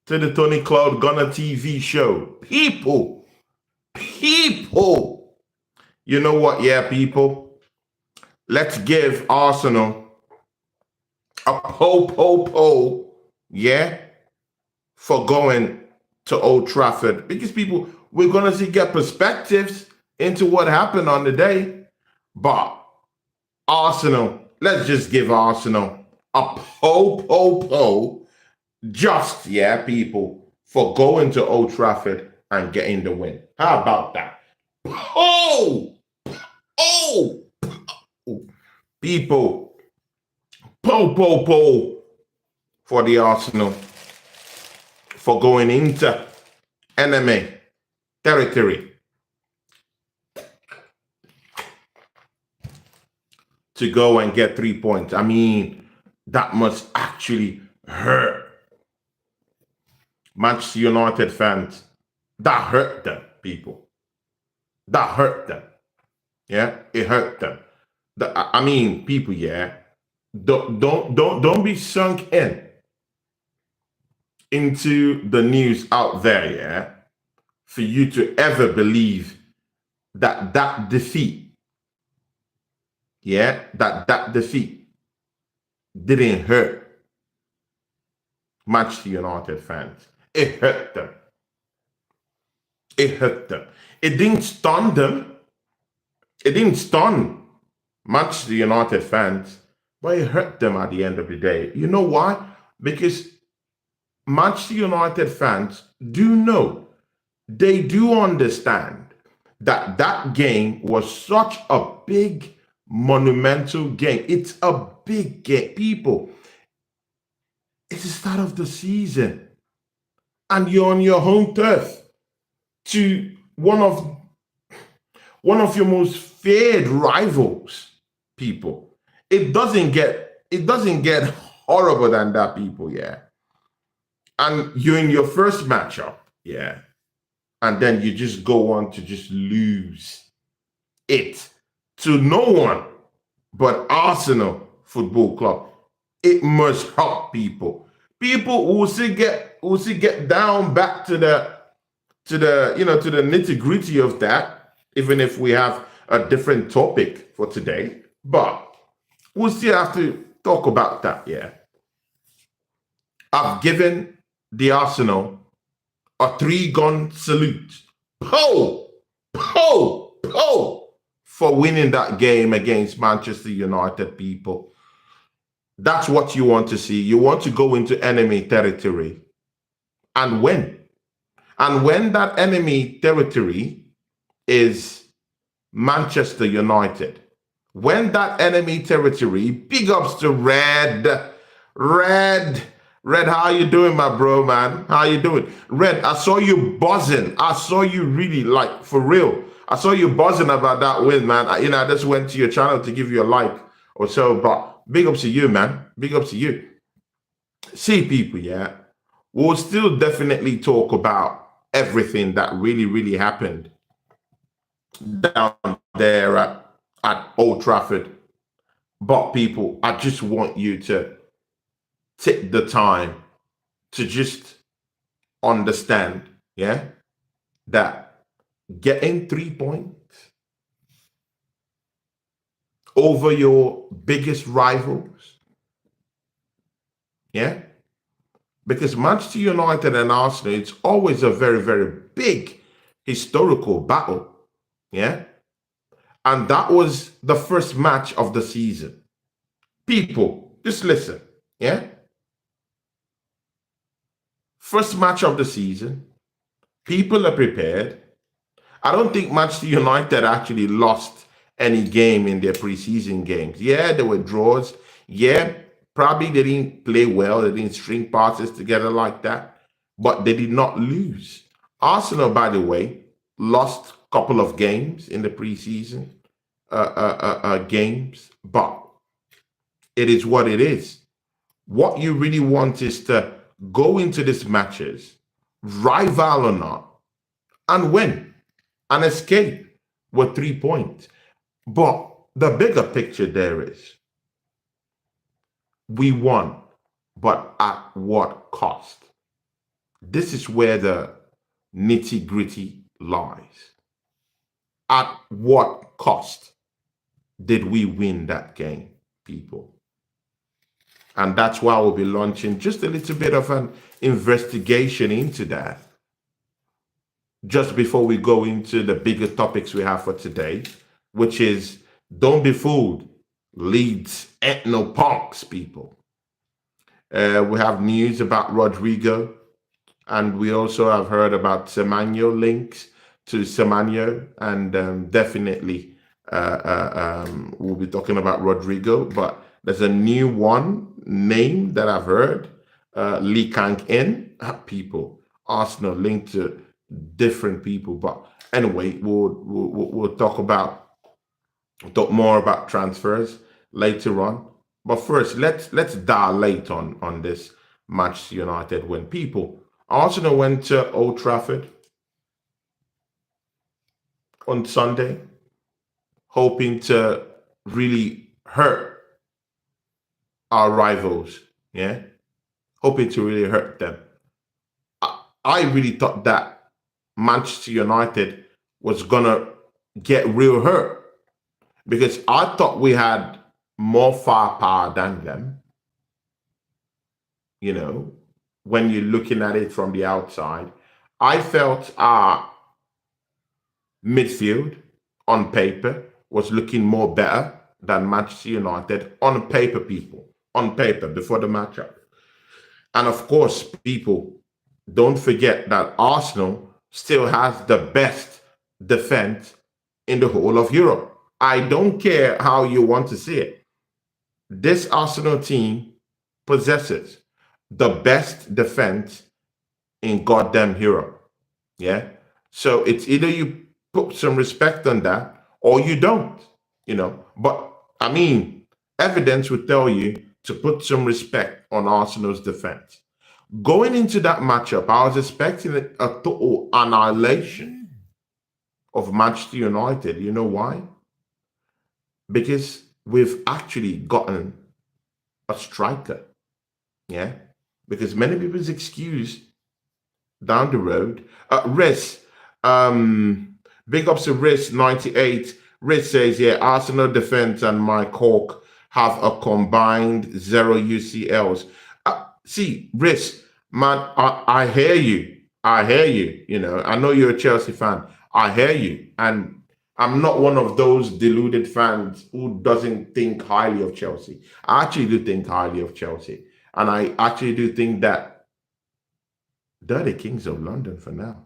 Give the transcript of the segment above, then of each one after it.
to the Tony Cloud Gunner TV show. People, you know what? Yeah, people, let's give Arsenal a po, yeah, for going to Old Trafford. Because people, we're going to get perspectives into what happened on the day. But Arsenal, let's just give Arsenal a po, just, yeah, people, for going to Old Trafford and getting the win. How about that? Po, people, po for the Arsenal for going into enemy territory to go and get 3 points. I mean, that must actually hurt Manchester United fans. That hurt them, people. That hurt them. Yeah, it hurt them. I mean, people, yeah, don't be sunk into the news out there, yeah, for you to ever believe that defeat, yeah, that defeat didn't hurt Manchester United fans. It hurt them. It hurt them. It didn't stun them. It didn't stun Manchester United fans, but it hurt them at the end of the day. You know why? Because Manchester United fans do know, they do understand that that game was such a big, monumental game. It's a big game. People, it's the start of the season, and you're on your home turf to one of your most feared rivals, people. It doesn't get horrible than that, people, yeah. And you're in your first matchup, yeah, and then you just go on to just lose it to no one but Arsenal Football Club. It must help people. People will see get down back to the nitty-gritty of that, even if we have a different topic for today. But we'll still have to talk about that, yeah. I've given the Arsenal a 3-gun salute. Po, for winning that game against Manchester United, people. That's what you want to see. You want to go into enemy territory and win. And when that enemy territory is Manchester United, when that enemy territory, big ups to Red, how you doing, my bro, man? How you doing? Red, I saw you buzzing. I saw you really, like, for real. I saw you buzzing about that win, man. I just went to your channel to give you a like or so, but big ups to you, man. Big ups to you. See, people, yeah, we'll still definitely talk about everything that really happened down there at Old Trafford. But, people, I just want you to take the time to just understand, yeah, that getting 3 points over your biggest rivals, yeah, because Manchester United and Arsenal, it's always a very big historical battle, yeah, and that was the first match of the season. People, just listen, yeah. First match of the season. People are prepared. I don't think Manchester United actually lost any game in their preseason games. Yeah, there were draws. Yeah, probably they didn't play well. They didn't string passes together like that. But they did not lose. Arsenal, by the way, lost a couple of games in the preseason games. But it is what it is. What you really want is to go into these matches, rival or not, and win and escape with 3 points. But the bigger picture there is, we won, but at what cost? This is where the nitty gritty lies. At what cost did we win that game, people? And that's why we'll be launching just a little bit of an investigation into that just before we go into the bigger topics we have for today, which is don't be fooled, Leeds ethno-punks, people. We have news about Rodrigo, and we also have heard about Semenyo links to Semenyo, and definitely we'll be talking about Rodrigo, but there's a new one name that I've heard, Lee Kang-in, people. Arsenal linked to different people, but anyway, we'll talk more about transfers later on. But first, let's dilate on this Manchester United win. People, Arsenal went to Old Trafford on Sunday, hoping to really hurt our rivals. Yeah, hoping to really hurt them. I really thought that Manchester United was gonna get real hurt because I thought we had more firepower than them. You know, when you're looking at it from the outside, I felt our midfield on paper was looking more better than Manchester United on paper, people, on paper before the matchup. And of course, people, don't forget that Arsenal still has the best defense in the whole of Europe. I don't care how you want to see it. This Arsenal team possesses the best defense in goddamn Europe. Yeah. So it's either you put some respect on that or you don't, you know. But I mean, evidence would tell you to put some respect on Arsenal's defense. Going into that matchup, I was expecting a total annihilation of Manchester United. You know why? Because we've actually gotten a striker. Yeah. Because many people's excuse down the road. Riz, big ups to Riz 98. Riz says, yeah, Arsenal defense and Mike Hawk have a combined 0 UCLs. See, Riz, man, I hear you. I hear you. You know, I know you're a Chelsea fan. I hear you. And I'm not one of those deluded fans who doesn't think highly of Chelsea. I actually do think highly of Chelsea. And I actually do think that they're the kings of London for now,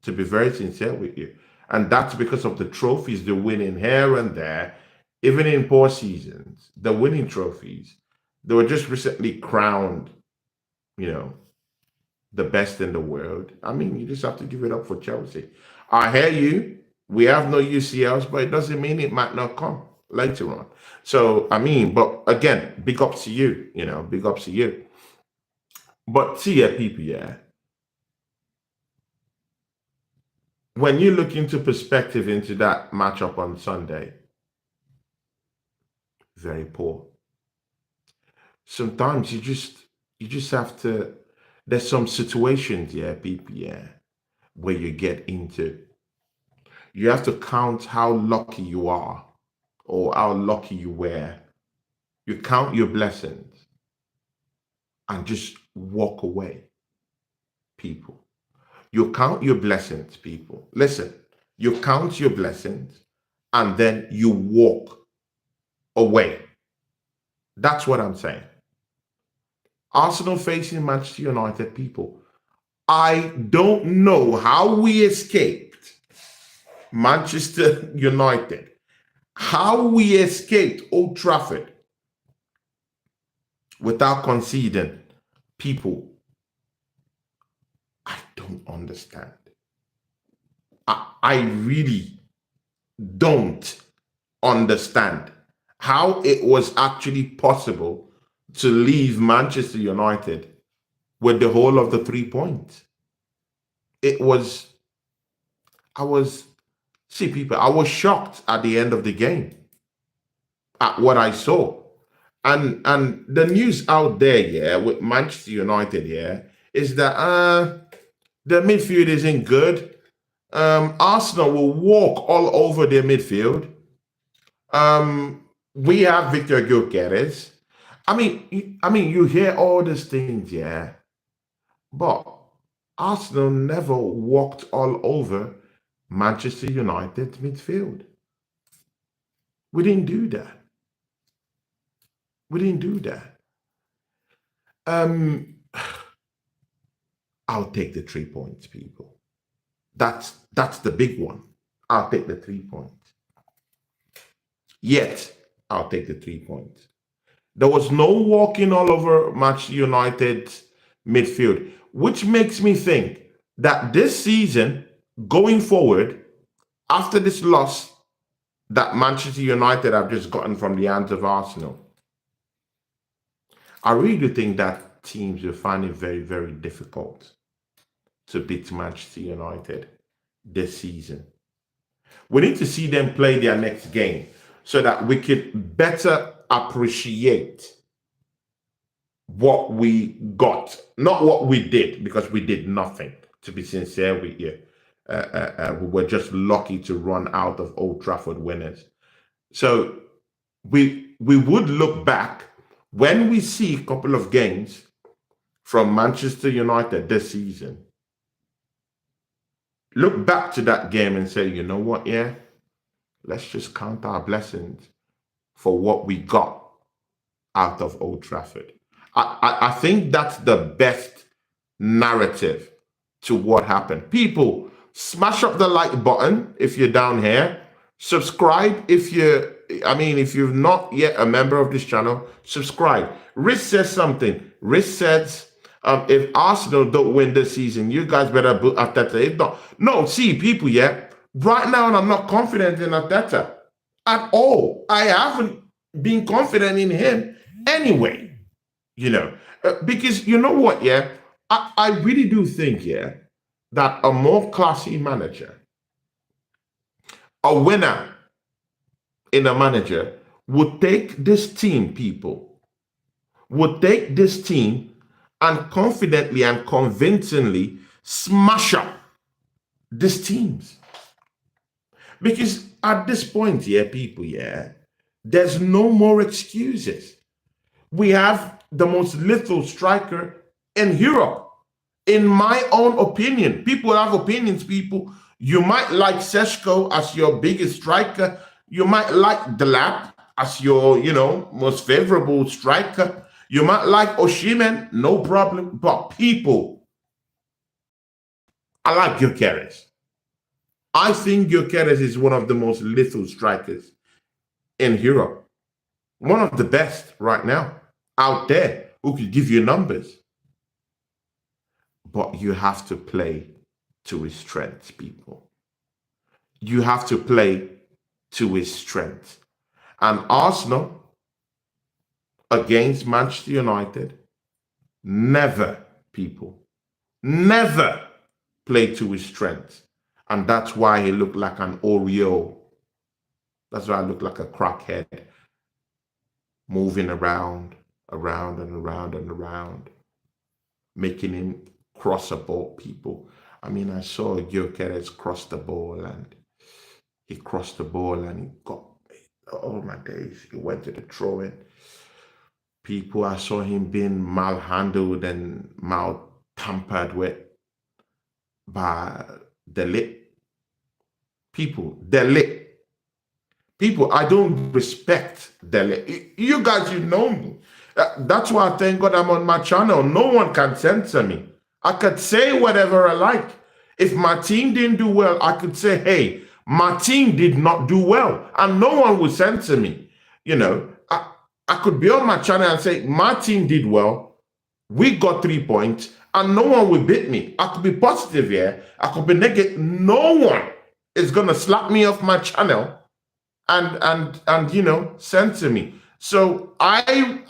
to be very sincere with you. And that's because of the trophies they're winning here and there, even in poor seasons. They're winning trophies. They were just recently crowned, you know, the best in the world. I mean, you just have to give it up for Chelsea. I hear you. We have no UCLs, but it doesn't mean it might not come later on. So, I mean, but again, big ups to you, you know, big ups to you. But see, yeah, people, yeah. When you look into perspective into that matchup on Sunday, very poor. Sometimes you just have to, there's some situations, yeah, people, yeah, where you get into. You have to count how lucky you are or how lucky you were. You count your blessings and just walk away, people. You count your blessings, people. Listen, you count your blessings and then you walk away. That's what I'm saying. Arsenal facing Manchester United, people. I don't know how we escaped Manchester United, how we escaped Old Trafford without conceding. People, I don't understand. I really don't understand how it was actually possible to leave Manchester United with the whole of the 3 points. See, people, I was shocked at the end of the game at what I saw. And the news out there, yeah, with Manchester United, yeah, is that the midfield isn't good. Arsenal will walk all over their midfield. We have Victor Gyökeres. I mean, you hear all these things, yeah, but Arsenal never walked all over Manchester United midfield. We didn't do that. We didn't do that. I'll take the 3 points, people. That's the big one. I'll take the 3 points. Yet, I'll take the 3 points. There was no walking all over Manchester United midfield, which makes me think that this season, going forward, after this loss that Manchester United have just gotten from the hands of Arsenal, I really do think that teams will find it very, very difficult to beat Manchester United this season. We need to see them play their next game so that we can better appreciate what we got, not what we did, because we did nothing. To be sincere with you, we were just lucky to run out of Old Trafford winners. So we would look back when we see a couple of games from Manchester United this season. Look back to that game and say, you know what, yeah, let's just count our blessings for what we got out of Old Trafford. I think that's the best narrative to what happened. People, smash up the like button if you're down here. Subscribe if you're not yet a member of this channel. Subscribe. Rich says something. Rich says, if Arsenal don't win this season, you guys better boot Arteta. If not, no, see, people, yeah, right now I'm not confident in Arteta at all. I haven't been confident in him anyway, because you know what, yeah, I really do think, yeah, that a more classy manager, a winner in a manager would take this team, people, would take this team and confidently and convincingly smash up these teams. Because at this point, yeah, people, yeah, there's no more excuses. We have the most lethal striker in Europe. In my own opinion, people have opinions, people. You might like Seshko as your biggest striker. You might like Delap as your, most favorable striker. You might like Osimhen, no problem. But people, I like Gyökeres. I think Gyökeres is one of the most lethal strikers in Europe. One of the best right now out there who could give you numbers. But you have to play to his strengths, people. You have to play to his strengths. And Arsenal against Manchester United never, people, never play to his strengths. And that's why he looked like an Oreo. That's why I look like a crackhead, moving around, making him cross a ball, people. I mean, I saw Gyökeres cross the ball, and he crossed the ball and he got, oh my days, he went to the throw-in. People, I saw him being malhandled and mal-tampered with by the lit. People, the lit. People, I don't respect the lit. You guys, you know me. That's why I thank God I'm on my channel. No one can censor me. I could say whatever I like. If my team didn't do well, I could say, hey, my team did not do well. And no one will censor me. I could be on my channel and say, my team did well. We got 3 points. And no one will beat me. I could be positive here. I could be negative. No one is going to slap me off my channel and censor me. So I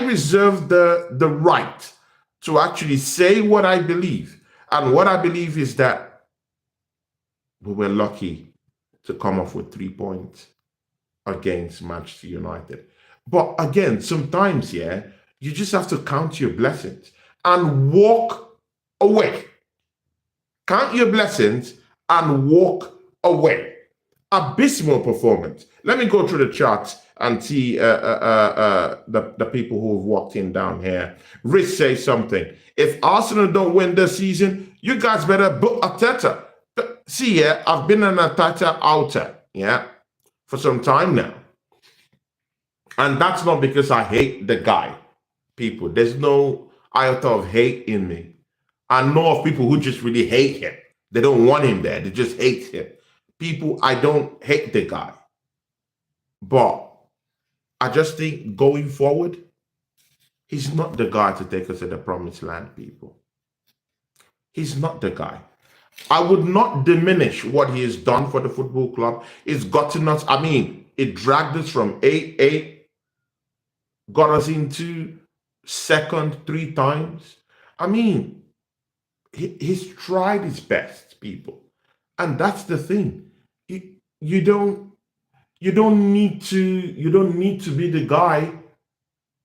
reserve the right to actually say what I believe. And what I believe is that we were lucky to come off with 3 points against Manchester United. But again, sometimes, yeah, you just have to count your blessings and walk away. Count your blessings and walk away. Abysmal performance. Let me go through the charts and see the people who have walked in down here. Rich says something. If Arsenal don't win this season, you guys better book Arteta. See, yeah, I've been an Arteta outer, yeah, for some time now. And that's not because I hate the guy, people. There's no iota of hate in me. I know of people who just really hate him. They don't want him there. They just hate him. People, I don't hate the guy. But I just think going forward, he's not the guy to take us to the promised land, people. He's not the guy. I would not diminish what he has done for the football club. It's gotten us, I mean, it dragged us from 8-8, got us into second 3 times. I mean, he's tried his best, people. And that's the thing. You don't need to be the guy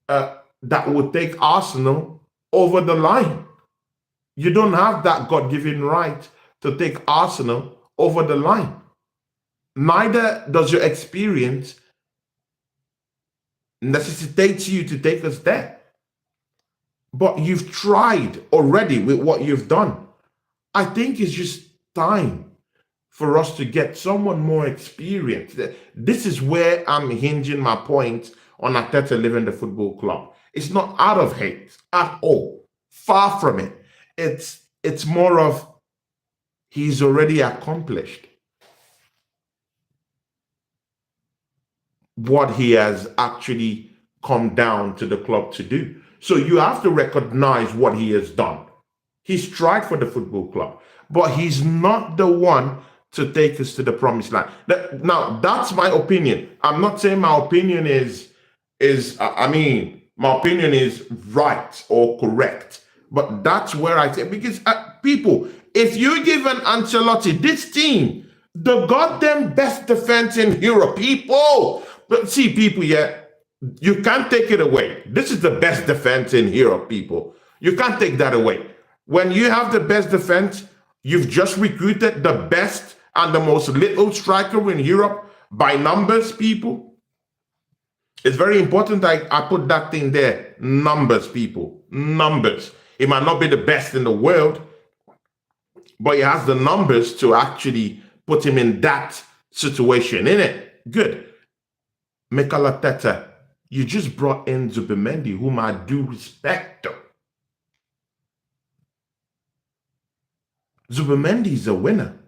that would take Arsenal over the line. You don't have that God-given right to take Arsenal over the line. Neither does your experience necessitate you to take us there. But you've tried already with what you've done. I think it's just time for us to get someone more experienced. This is where I'm hinging my point on Arteta leaving the football club. It's not out of hate at all. Far from it. It's more of he's already accomplished what he has actually come down to the club to do. So you have to recognize what he has done. He's tried for the football club, but he's not the one to take us to the promised land. Now, that's my opinion. I'm not saying my opinion is my opinion is right or correct, but that's where I say, because people, if you give an Ancelotti this team, the goddamn best defense in Europe, people, but see, people, yeah, you can't take it away. This is the best defense in Europe, people. You can't take that away. When you have the best defense, you've just recruited the best and the most little striker in Europe by numbers, people. It's very important I put that thing there. Numbers, people. Numbers. It might not be the best in the world, but he has the numbers to actually put him in that situation, innit? Good. Mikel Arteta, you just brought in Zubimendi, whom I do respect, though. Zubimendi is a winner.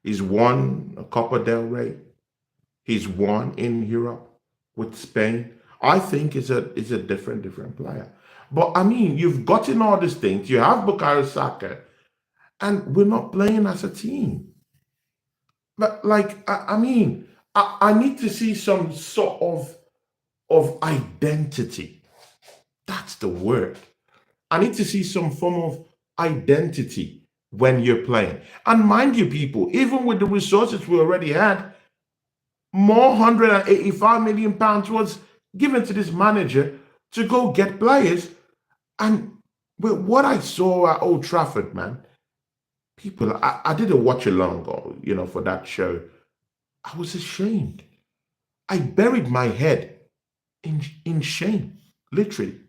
He's won a Copa del Rey. He's won in Europe with Spain. I think is a different player. But I mean, you've gotten all these things. You have Bukayo Saka, and we're not playing as a team. But like, I mean, I need to see some sort of identity. That's the word. I need to see some form of identity when you're playing. And mind you, people, even with the resources we already had, more £185 million was given to this manager to go get players. And with what I saw at Old Trafford, man, people, I did a watch along, for that show. I was ashamed. I buried my head in shame, literally.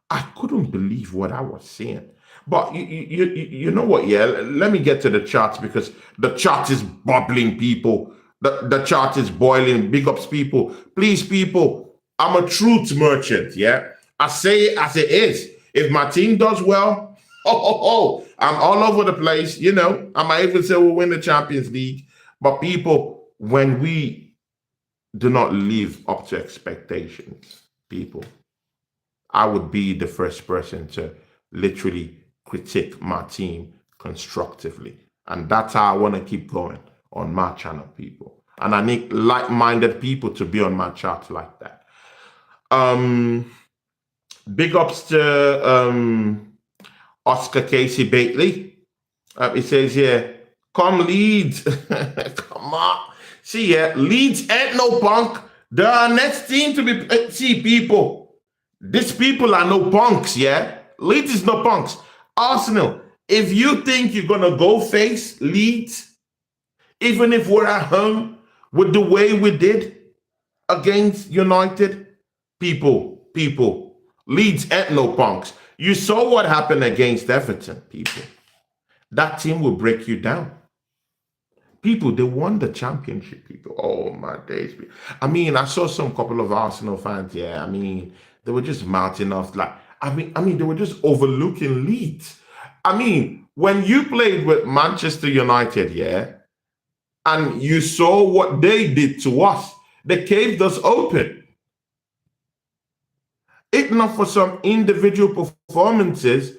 I couldn't believe what I was seeing. But you know what, yeah? Let me get to the charts, because the chart is bubbling, people. The chart is boiling. Big ups, people. Please, people, I'm a truth merchant, yeah? I say it as it is. If my team does well, I'm all over the place, I might even say we'll win the Champions League. But people, when we do not live up to expectations, people, I would be the first person to literally critique my team constructively. And that's how I want to keep going on my channel, people. And I need like-minded people to be on my chart like that. Big ups to Oscar Casey Bately. It says here, come Leeds. Come on. See, yeah, Leeds ain't no punk. They're our next team to be. See, people. These people are no punks, yeah? Leeds is no punks. Arsenal, if you think you're going to go face Leeds, even if we're at home with the way we did against United, people, Leeds ain't no punks. You saw what happened against Everton, people. That team will break you down. People, they won the championship, people. Oh, my days. I mean, I saw some couple of Arsenal fans, yeah. I mean, they were just mouthing off like, I mean, they were just overlooking Leeds. I mean, when you played with Manchester United, yeah, and you saw what they did to us, they caved us open. If not for some individual performances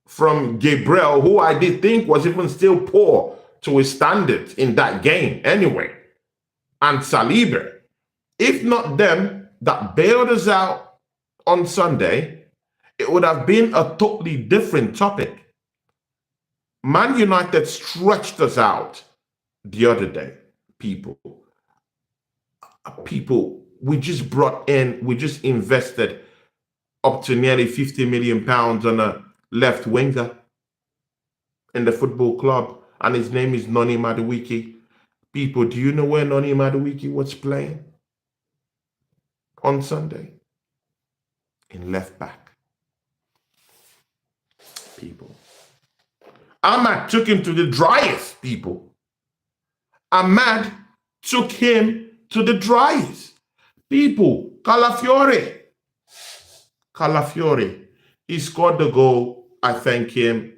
from Gabriel, who I did think was even still poor to his standards in that game anyway, and Saliba, if not them that bailed us out on Sunday, it would have been a totally different topic. Man United stretched us out the other day, people. We just brought in, we just invested up to nearly £50 million on a left winger in the football club, and his name is Noni Madueke. People, do you know where Noni Madueke was playing on Sunday? In left back. People. Ahmad took him to the driest, people. Ahmad took him to the driest. People, Calafiore, he scored the goal. I thank him.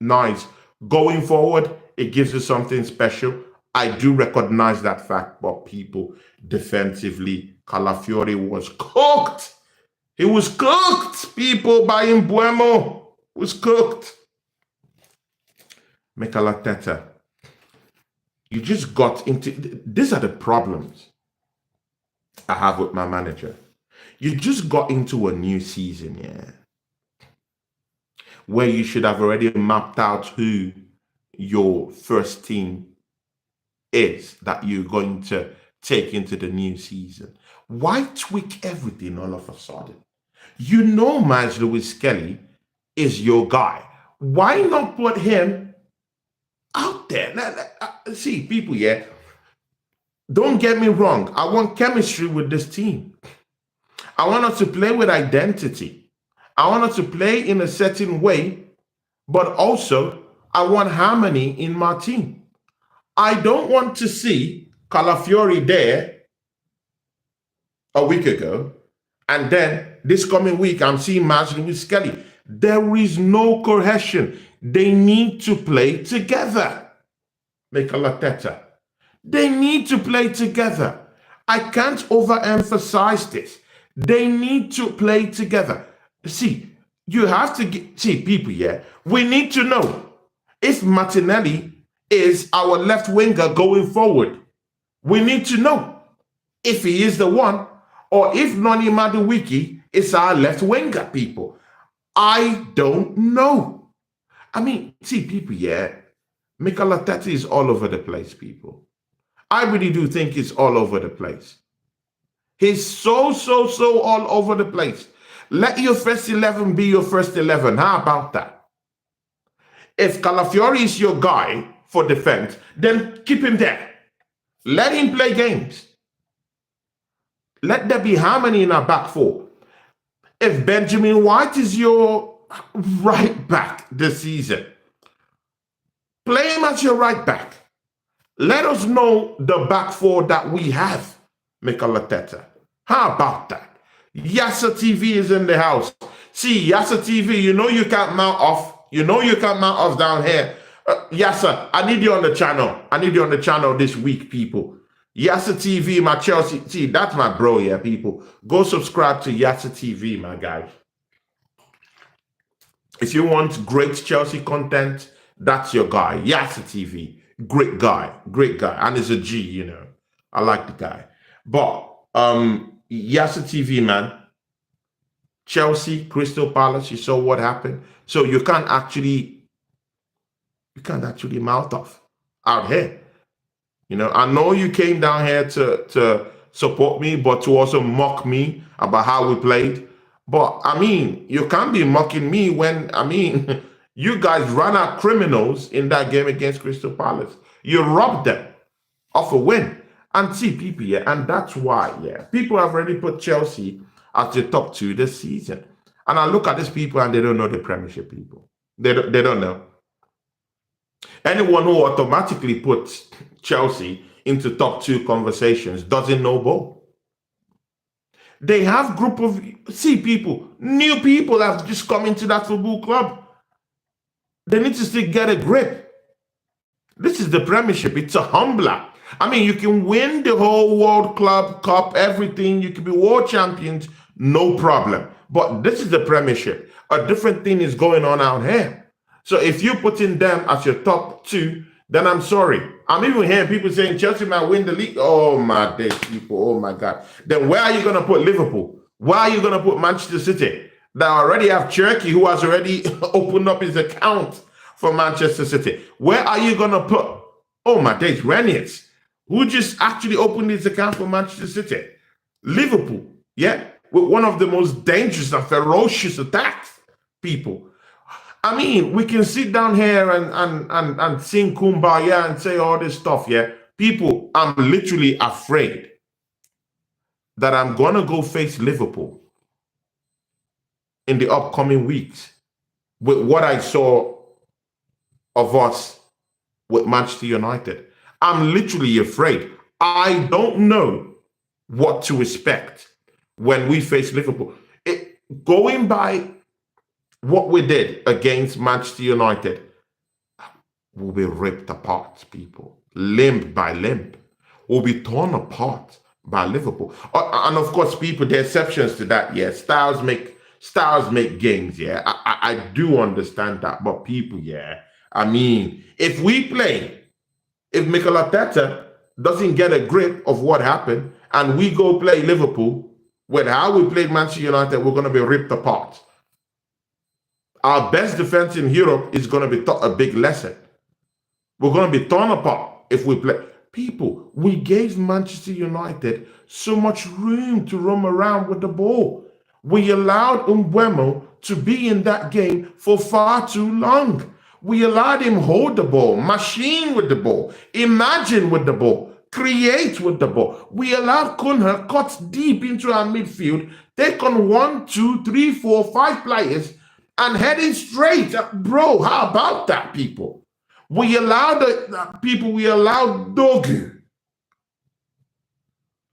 Nice. Going forward, it gives us something special. I do recognize that fact, but people, defensively, Calafiore was cooked. He was cooked, people, by Mbuemo. Was cooked. Mikel Arteta, you just got into, these are the problems I have with my manager. You just got into a new season, yeah, where you should have already mapped out who your first team is that you're going to take into the new season. Why tweak everything all of a sudden? You know Mads Lewis Kelly is your guy. Why not put him out there? See, people, yeah, don't get me wrong. I want chemistry with this team. I want us to play with identity. I want us to play in a certain way, but also I want harmony in my team. I don't want to see Calafiore there a week ago, and then this coming week I'm seeing Mads Lewis Kelly. There is no cohesion. They need to play together. Mikel Arteta. They need to play together. I can't overemphasize this. They need to play together. See, you have to get, see, people, yeah, we need to know if Martinelli is our left winger going forward. We need to know if he is the one, or if Noni Madueke is our left winger, people. I don't know. I mean, see, people, yeah, Mikel Arteta is all over the place, people. I really do think he's all over the place. He's so all over the place. Let your first 11 be your first 11. How about that? If Calafiore is your guy for defense, then keep him there. Let him play games. Let there be harmony in our back four. If Benjamin White is your right back this season, play him as your right back. Let us know the back four that we have, Mikel Arteta. How about that? Yassa TV is in the house. See, Yassa TV, you know you can't mount off. You know you can't mount off down here. Yassa, I need you on the channel. I need you on the channel this week, people. Yassa TV, my Chelsea. See, that's my bro, yeah, people. Go subscribe to Yassa TV, my guy. If you want great Chelsea content, that's your guy. Yassa TV. Great guy. And he's a G, you know. I like the guy. But Yassa TV, man. Chelsea, Crystal Palace, you saw what happened. So you can't actually mouth off out here. You know, I know you came down here to support me, but to also mock me about how we played. But I mean, you can't be mocking me when, I mean, you guys ran out criminals in that game against Crystal Palace. You robbed them of a win. And see, people, yeah, and that's why, yeah, people have already put Chelsea as the top two this season. And I look at these people and they don't know the Premiership people. They don't know. Anyone who automatically puts Chelsea into top two conversations doesn't know ball. They have group of, see, people, new people have just come into that football club. They need to still get a grip. This is the Premiership. It's a humbler. I mean, you can win the whole World Club Cup, everything. You can be world champions, no problem. But this is the Premiership. A different thing is going on out here. So if you're putting them as your top two, then I'm sorry. I'm even hearing people saying Chelsea might win the league. Oh my days, people. Oh my God. Then where are you going to put Liverpool? Where are you going to put Manchester City? That already have Cherky, who has already opened up his account for Manchester City. Where are you going to put, oh my days, Reniers, who just actually opened his account for Manchester City? Liverpool, yeah, with one of the most dangerous and ferocious attacks, people. I mean, we can sit down here and sing Kumbaya and say all this stuff, yeah? People, I'm literally afraid that I'm going to go face Liverpool in the upcoming weeks with what I saw of us with Manchester United. I'm literally afraid. I don't know what to expect when we face Liverpool. Going by what we did against Manchester United, we'll be ripped apart, people, limb by limb. We'll be torn apart by Liverpool. And of course, people, the exceptions to that, yeah, styles make games, yeah. I do understand that, but people, yeah, I mean, if Mikel Arteta doesn't get a grip of what happened and we go play Liverpool with how we played Manchester United, we're going to be ripped apart. Our best defense in Europe is going to be taught a big lesson. We're going to be torn apart if we play. People, we gave Manchester United so much room to roam around with the ball. We allowed Mbeumo to be in that game for far too long. We allowed him hold the ball, machine with the ball, imagine with the ball, create with the ball. We allowed Cunha cut deep into our midfield, take on 1, 2, 3, 4, 5 players and heading straight. Bro, how about that, people? We allowed we allowed Dogu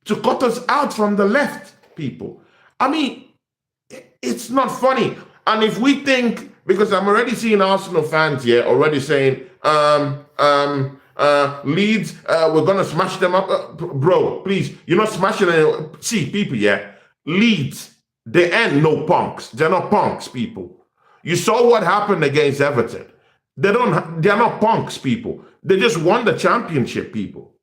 to cut us out from the left, people. I mean, it's not funny. And if we think, because I'm already seeing Arsenal fans here already saying, Leeds, we're going to smash them up. Bro, please, you're not smashing them. See, people, yeah, Leeds, they ain't no punks. They're not punks, people. You saw what happened against Everton. They're not punks, people. They just won the championship, people.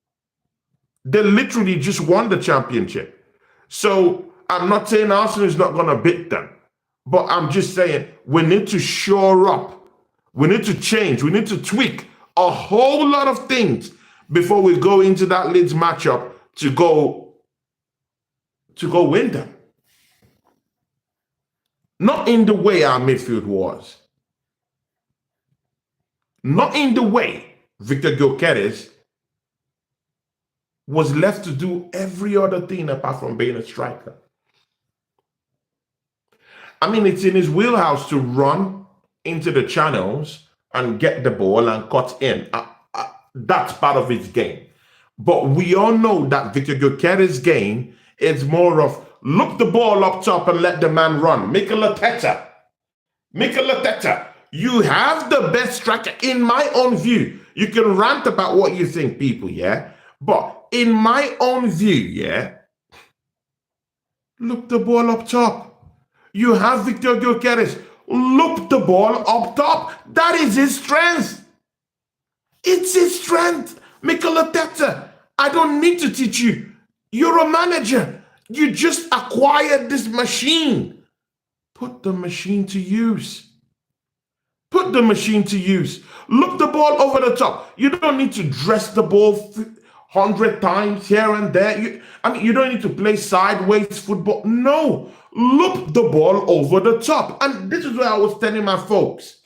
They literally just won the championship. So I'm not saying Arsenal is not going to beat them. But I'm just saying we need to shore up. We need to change. We need to tweak a whole lot of things before we go into that Leeds matchup to go win them. Not in the way our midfield was. Not in the way Victor Gyökeres was left to do every other thing apart from being a striker. I mean, it's in his wheelhouse to run into the channels and get the ball and cut in. That's part of his game. But we all know that Victor Gyökeres' game is more of look the ball up top and let the man run. Mikel Arteta, you have the best striker in my own view. You can rant about what you think, people, yeah? But in my own view, yeah, look the ball up top. You have Victor Gyökeres. Look the ball up top. That is his strength. It's his strength. Mikel Arteta, I don't need to teach you. You're a manager. You just acquired this machine. Put the machine to use. Put the machine to use. Look the ball over the top. You don't need to dress the ball 100 times here and there. You don't need to play sideways football. No. loop the ball over the top. And this is what I was telling my folks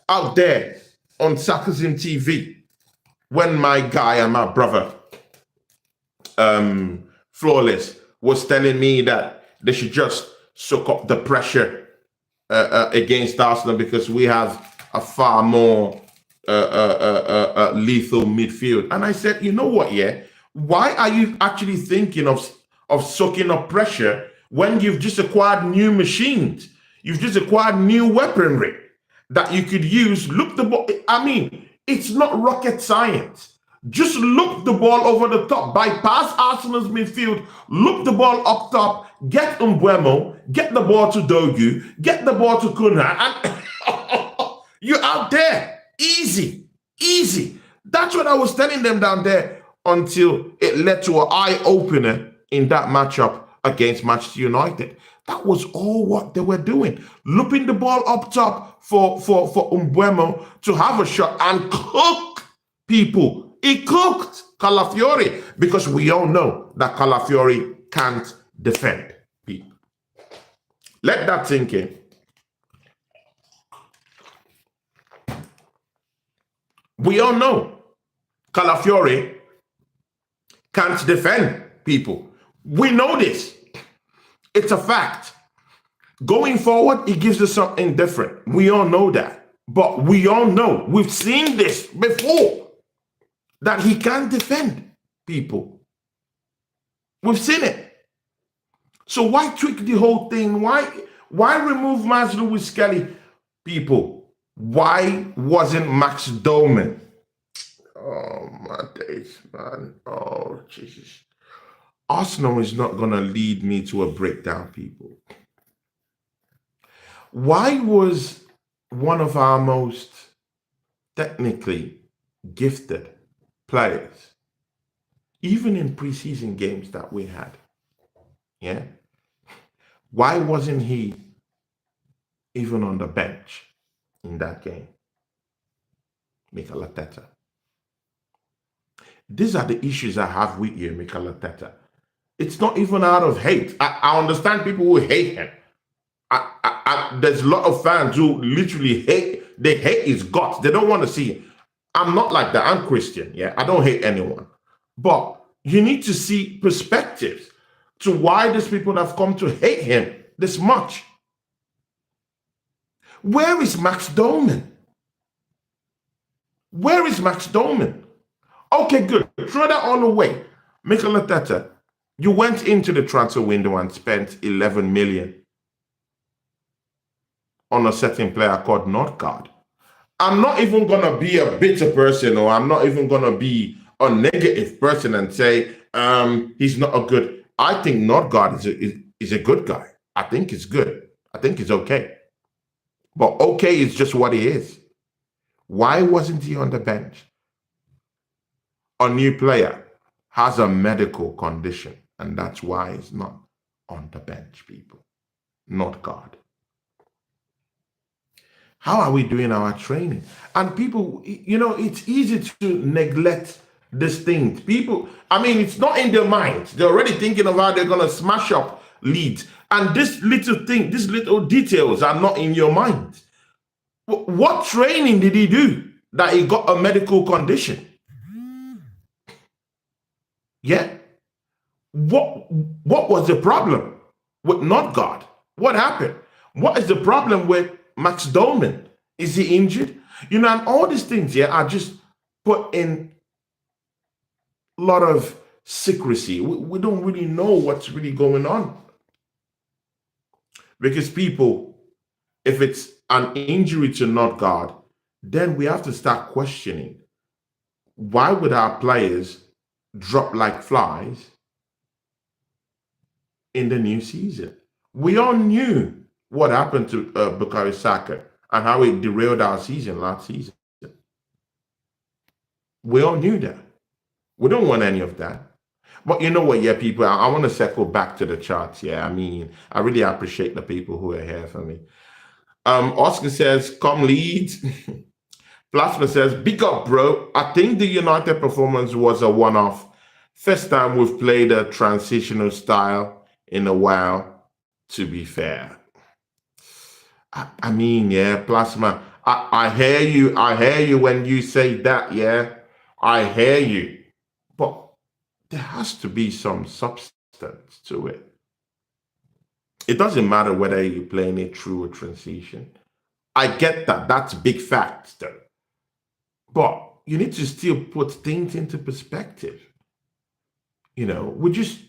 out there on Sarcasm TV when my guy and my brother, Flawless, was telling me that they should just soak up the pressure against Arsenal because we have a far more lethal midfield. And I said, you know what, yeah? Why are you actually thinking of soaking up pressure when you've just acquired new machines? You've just acquired new weaponry that you could use. Look the ball. I mean, it's not rocket science. Just look the ball over the top, bypass Arsenal's midfield, look the ball up top, get Mbeumo, get the ball to Dogu, get the ball to Kuna, and you're out there. Easy, easy. That's what I was telling them down there until it led to an eye-opener in that matchup against Manchester United. That was all what they were doing. Looping the ball up top for Mbeumo to have a shot and cook people. He cooked Calafiori because we all know that Calafiori can't defend people. Let that sink in. We all know Calafiori can't defend people. We know this. It's a fact. Going forward, he gives us something different. We all know that. But we all know, we've seen this before, that he can't defend people. We've seen it. So why tweak the whole thing? Why remove Max Lewis Kelly? People, why wasn't Max Doman? Oh my days, man. Oh Jesus. Arsenal is not gonna lead me to a breakdown, people. Why was one of our most technically gifted players, even in preseason games that we had, yeah, why wasn't he even on the bench in that game? Mikel Arteta. These are the issues I have with you, Mikel Arteta. It's not even out of hate. I understand people who hate him. There's a lot of fans who literally hate. They hate his guts. They don't want to see him. I'm not like that. I'm Christian. Yeah, I don't hate anyone. But you need to see perspectives to why these people have come to hate him this much. Where is Max Doman? Where is Max Doman? Okay, good. Throw that all away. Mikel Arteta, you went into the transfer window and spent 11 million on a certain player called Nordgaard. I'm not even going to be a bitter person, or I'm not even going to be a negative person and say he's not a good. I think Nordgaard is a good guy. I think he's good. I think he's okay. But okay is just what he is. Why wasn't he on the bench? A new player has a medical condition, and that's why he's not on the bench, people. Nordgaard. How are we doing our training? And people, you know, it's easy to neglect these things. People, I mean, it's not in their minds. They're already thinking of how they're going to smash up Leeds. And this little thing, these little details are not in your mind. What training did he do that he got a medical condition? Yeah. What was the problem with Nordgaard? What happened? What is the problem with Max Doman? Is he injured? You know, and all these things, yeah, are just put in a lot of secrecy. We don't really know what's really going on. Because people, if it's an injury to Nordgaard, then we have to start questioning, why would our players drop like flies in the new season? We all knew what happened to Bukayo Saka and how it derailed our season last season. We all knew that. We don't want any of that. But you know what, yeah, people, I want to circle back to the charts. Yeah, I mean, I really appreciate the people who are here for me. Oscar says, come Leeds. Plasma says, big up, bro. I think the United performance was a one-off. First time we've played a transitional style in a while. to be fair. I mean, yeah, Plasma. I hear you. I hear you when you say that. Yeah, I hear you. But there has to be some substance to it. It doesn't matter whether you're playing it through a transition. I get that. That's big facts, though. But you need to still put things into perspective. We just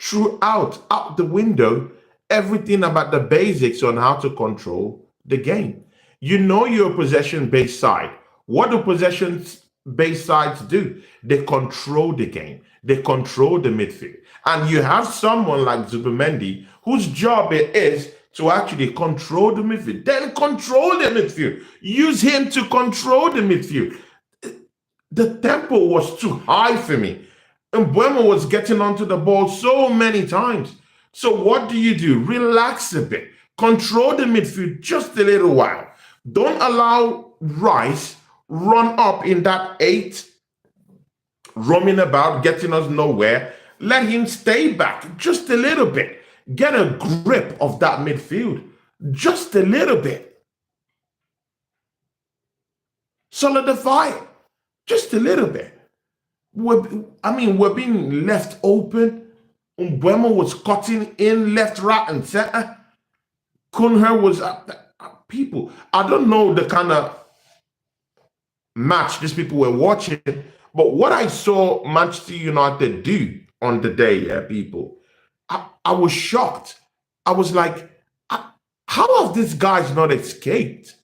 threw out the window everything about the basics on how to control the game. You're a possession-based side. What do possession-based sides do? They control the game. They control the midfield. And you have someone like Zubimendi whose job it is to actually control the midfield. Then control the midfield. Use him to control the midfield. The tempo was too high for me. And Mbeumo was getting onto the ball so many times. So what do? Relax a bit. Control the midfield just a little while. Don't allow Rice run up in that 8, roaming about, getting us nowhere. Let him stay back just a little bit. Get a grip of that midfield just a little bit. Solidify it just a little bit. We're being left open. Mbeumo was cutting in left, right, and center. Cunha was people. I don't know the kind of match these people were watching, but what I saw Manchester United do on the day, people, I was shocked. I was like, how have these guys not escaped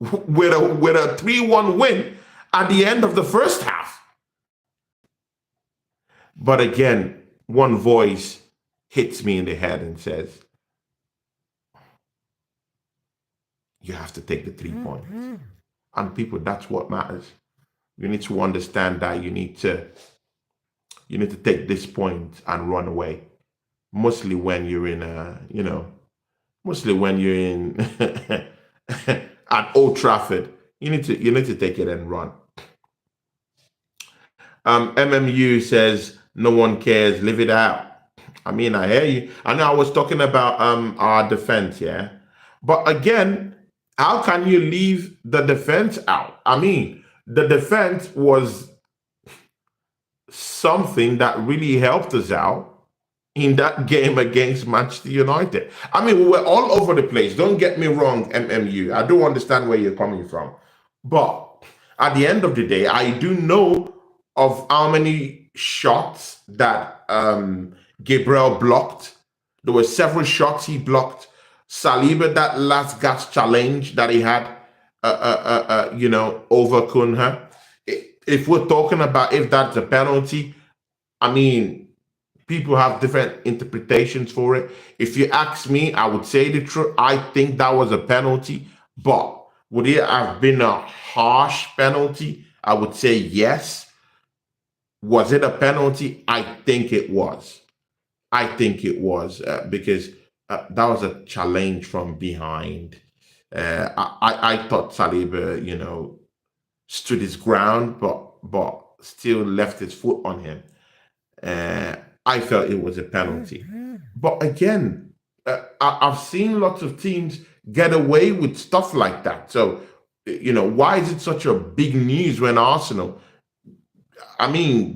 with a 3-1 win at the end of the first half? But again, one voice hits me in the head and says, you have to take the 3 points. And people, that's what matters. You need to understand that you need to take this point and run away. Mostly when you're in at Old Trafford. You need to take it and run. MMU says, no one cares, live it out. I mean, I hear you. I know I was talking about our defense, yeah. But again, how can you leave the defense out? I mean, the defense was something that really helped us out in that game against Manchester United. I mean, we were all over the place. Don't get me wrong, MMU. I do understand where you're coming from. But at the end of the day, I do know of how many shots that Gabriel blocked. There were several shots he blocked. Saliba, that last gas challenge that he had, over Cunha. If we're talking about if that's a penalty, I mean, people have different interpretations for it. If you ask me, I would say the truth. I think that was a penalty, but would it have been a harsh penalty? I would say yes. Was it a penalty? I think it was. Because that was a challenge from behind. I thought Saliba, stood his ground, but still left his foot on him. I felt it was a penalty. But again, I've seen lots of teams get away with stuff like that. So, why is it such a big news when Arsenal,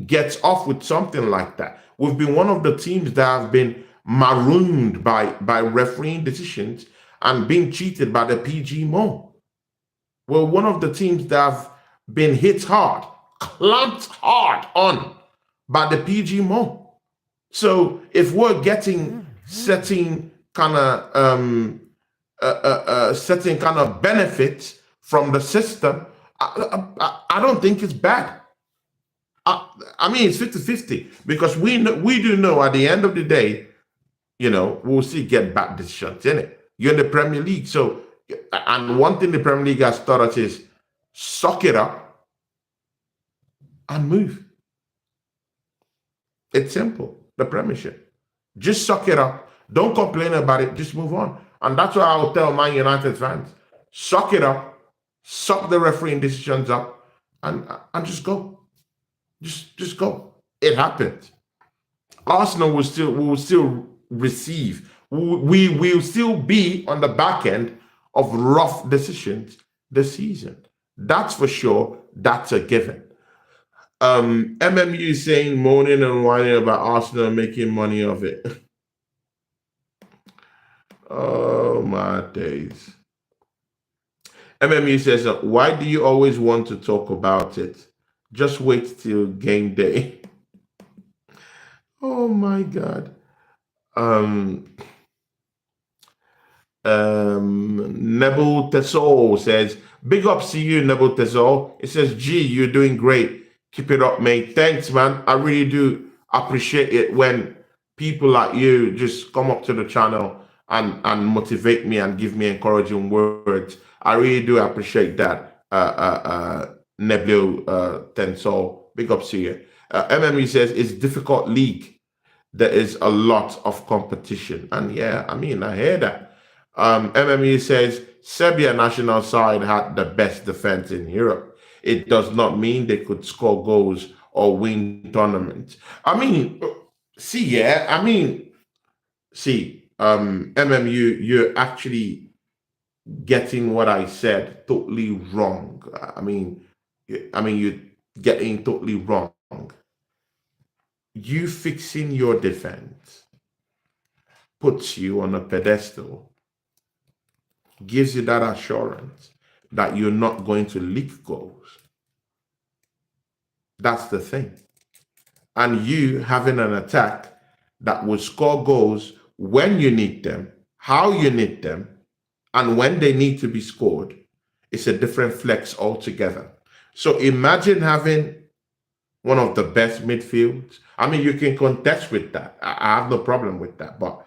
gets off with something like that? We've been one of the teams that have been marooned by refereeing decisions and being cheated by the PG more. We're one of the teams that have been hit hard, clamped hard on by the PG more. So if we're getting certain kind of benefits from the system, I don't think it's bad. It's 50-50 because we do know at the end of the day, we'll still get back decisions in it. You're in the Premier League. So, and one thing the Premier League has taught us is suck it up and move. It's simple. The Premiership. Just suck it up. Don't complain about it. Just move on. And that's what I will tell Man United fans. Suck it up. Suck the refereeing decisions up and just go. Just go. It happened. Arsenal will still receive we will still be on the back end of rough decisions this season. That's for sure. That's a given. MMU is saying, moaning and whining about Arsenal making money of it. Oh my days. MMU says, why do you always want to talk about it? Just wait till game day. Oh my God. Nebel Tesol says, big ups to you, Nebel Tesol. It says, G, you're doing great. Keep it up, mate. Thanks, man. I really do appreciate it when people like you just come up to the channel and motivate me and give me encouraging words. I really do appreciate that, Nebel Tesol. Big ups to you. MME says, it's difficult league. There is a lot of competition. And yeah, I mean, I hear that. MME says Serbia national side had the best defense in Europe. It does not mean they could score goals or win tournaments. I mean, MMU, you're actually getting what I said totally wrong. I mean, you're getting totally wrong. You fixing your defense puts you on a pedestal, gives you that assurance that you're not going to leak goals. That's the thing. And you having an attack that will score goals when you need them, how you need them, and when they need to be scored, it's a different flex altogether. So imagine having one of the best midfields. I mean, you can contest with that. I have no problem with that, but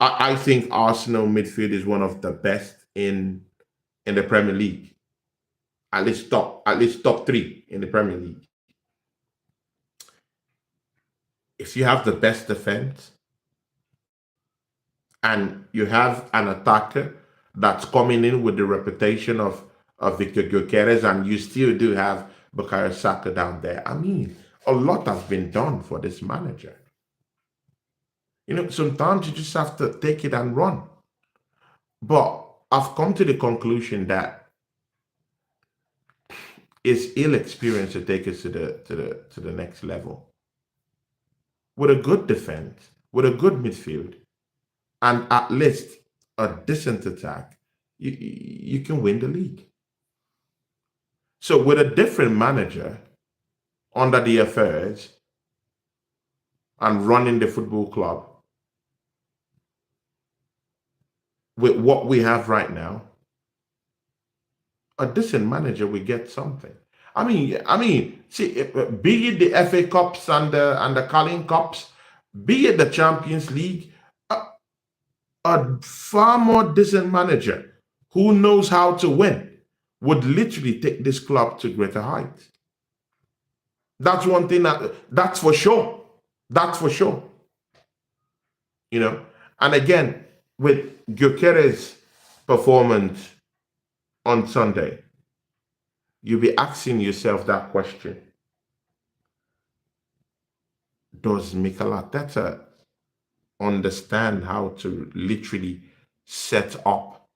I think Arsenal midfield is one of the best in the Premier League. At least top 3 in the Premier League. If you have the best defense and you have an attacker that's coming in with the reputation of Victor Gyökeres, and you still do have Bukayo Saka down there, I mean, a lot has been done for this manager. You know, sometimes you just have to take it and run. But I've come to the conclusion that it's ill experience to take us to the next level. With a good defense, with a good midfield, and at least a decent attack, you can win the league. So with a different manager under the affairs and running the football club, with what we have right now, a decent manager will get something. I mean, see, be it the FA Cups and the Carling Cups, be it the Champions League, a far more decent manager who knows how to win would literally take this club to greater heights. That's one thing that's for sure. That's for sure. You know, and again, with Gyökeres' performance on Sunday, you'll be asking yourself that question. Does Mikel Arteta understand how to literally set up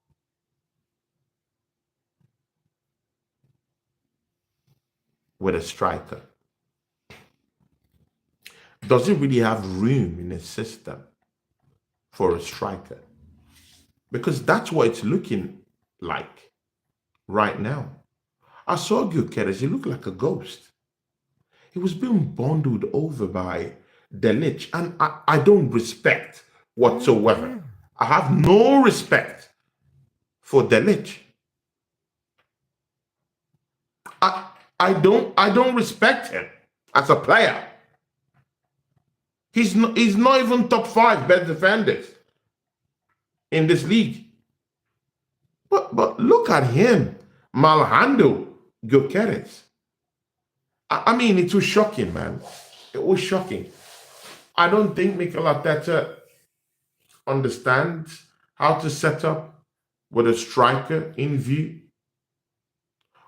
with a striker? Does he really have room in his system for a striker? Because that's what it's looking like right now. I saw Gyökeres, he looked like a ghost. He was being bundled over by Delic, and I don't respect whatsoever. I have no respect for Delic. I don't respect him as a player. He's not even top 5 best defenders in this league. But look at him malhandle Gyökeres. I mean, it was shocking, man. It was shocking. I don't think Mikel Arteta understands how to set up with a striker in view.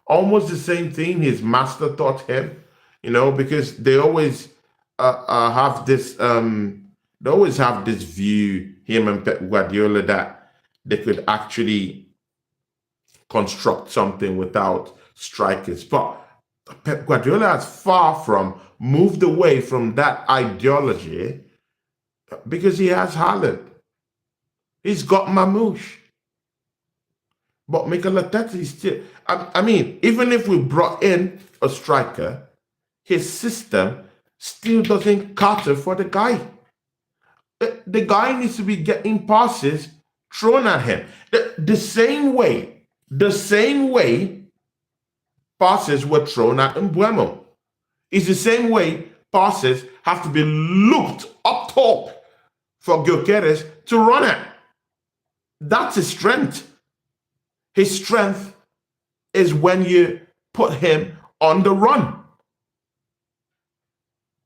Almost the same thing his master taught him, you know, because they always have this. They always have this view him and Pep Guardiola, that they could actually construct something without strikers. But Pep Guardiola has far from moved away from that ideology because he has Haaland. He's got Mamouche. But Mikel Arteta is still, I mean, even if we brought in a striker, his system still doesn't cater for the guy. The guy needs to be getting passes thrown at him. The same way passes were thrown at Mbeumo. It's the same way passes have to be looped up top for Keres to run at. That's his strength. His strength is when you put him on the run.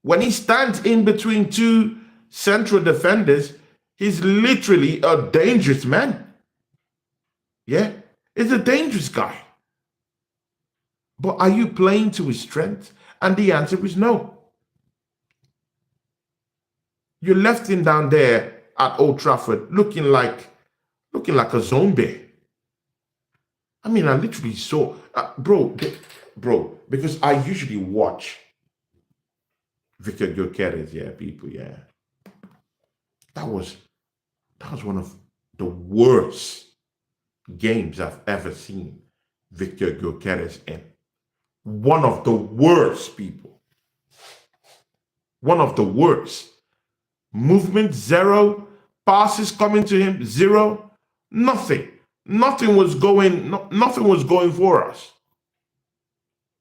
When he stands in between two central defenders, he's literally a dangerous man. Yeah, he's a dangerous guy. But are you playing to his strength? And the answer is no. You left him down there at Old Trafford looking like a zombie. I mean, I literally saw, bro, because I usually watch Victor Gyökeres, yeah, people, yeah. That was one of the worst games I've ever seen Victor Gyökeres in. One of the worst, people. One of the worst. Movement, zero. Passes coming to him, zero. Nothing. Nothing was going for us.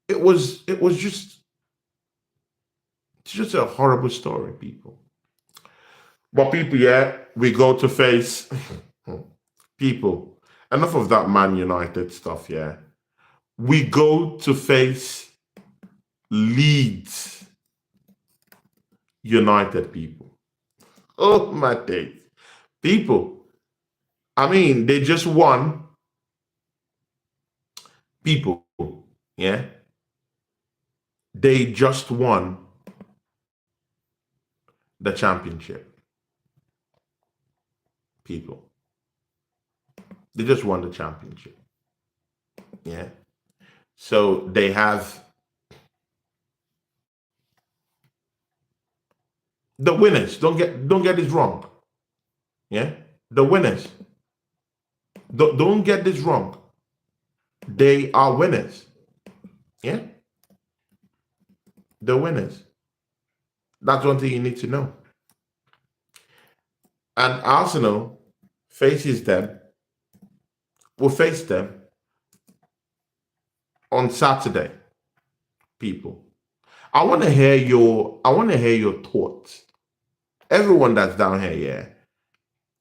It was just a horrible story, people. But people, yeah, we go to face people. Enough of that Man United stuff, yeah. We go to face Leeds United, people. Oh my days. People, I mean, they just won. People, yeah. They just won the championship. People. They just won the championship. Yeah. So they have the winners. Don't get this wrong. Yeah. The winners. Don't get this wrong. They are winners. Yeah. The winners. That's one thing you need to know. And Arsenal faces them. Will face them on Saturday, people. I want to hear your thoughts. Everyone that's down here, yeah.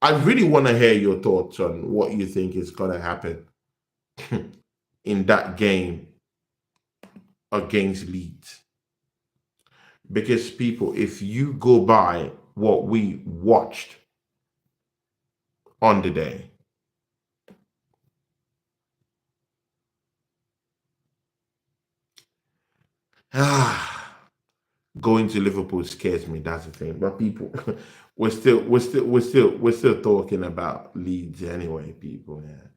I really want to hear your thoughts on what you think is going to happen in that game against Leeds. Because people, if you go by what we watched on the day, going to Liverpool scares me. That's the thing. But people, we're still talking about Leeds anyway. People, yeah,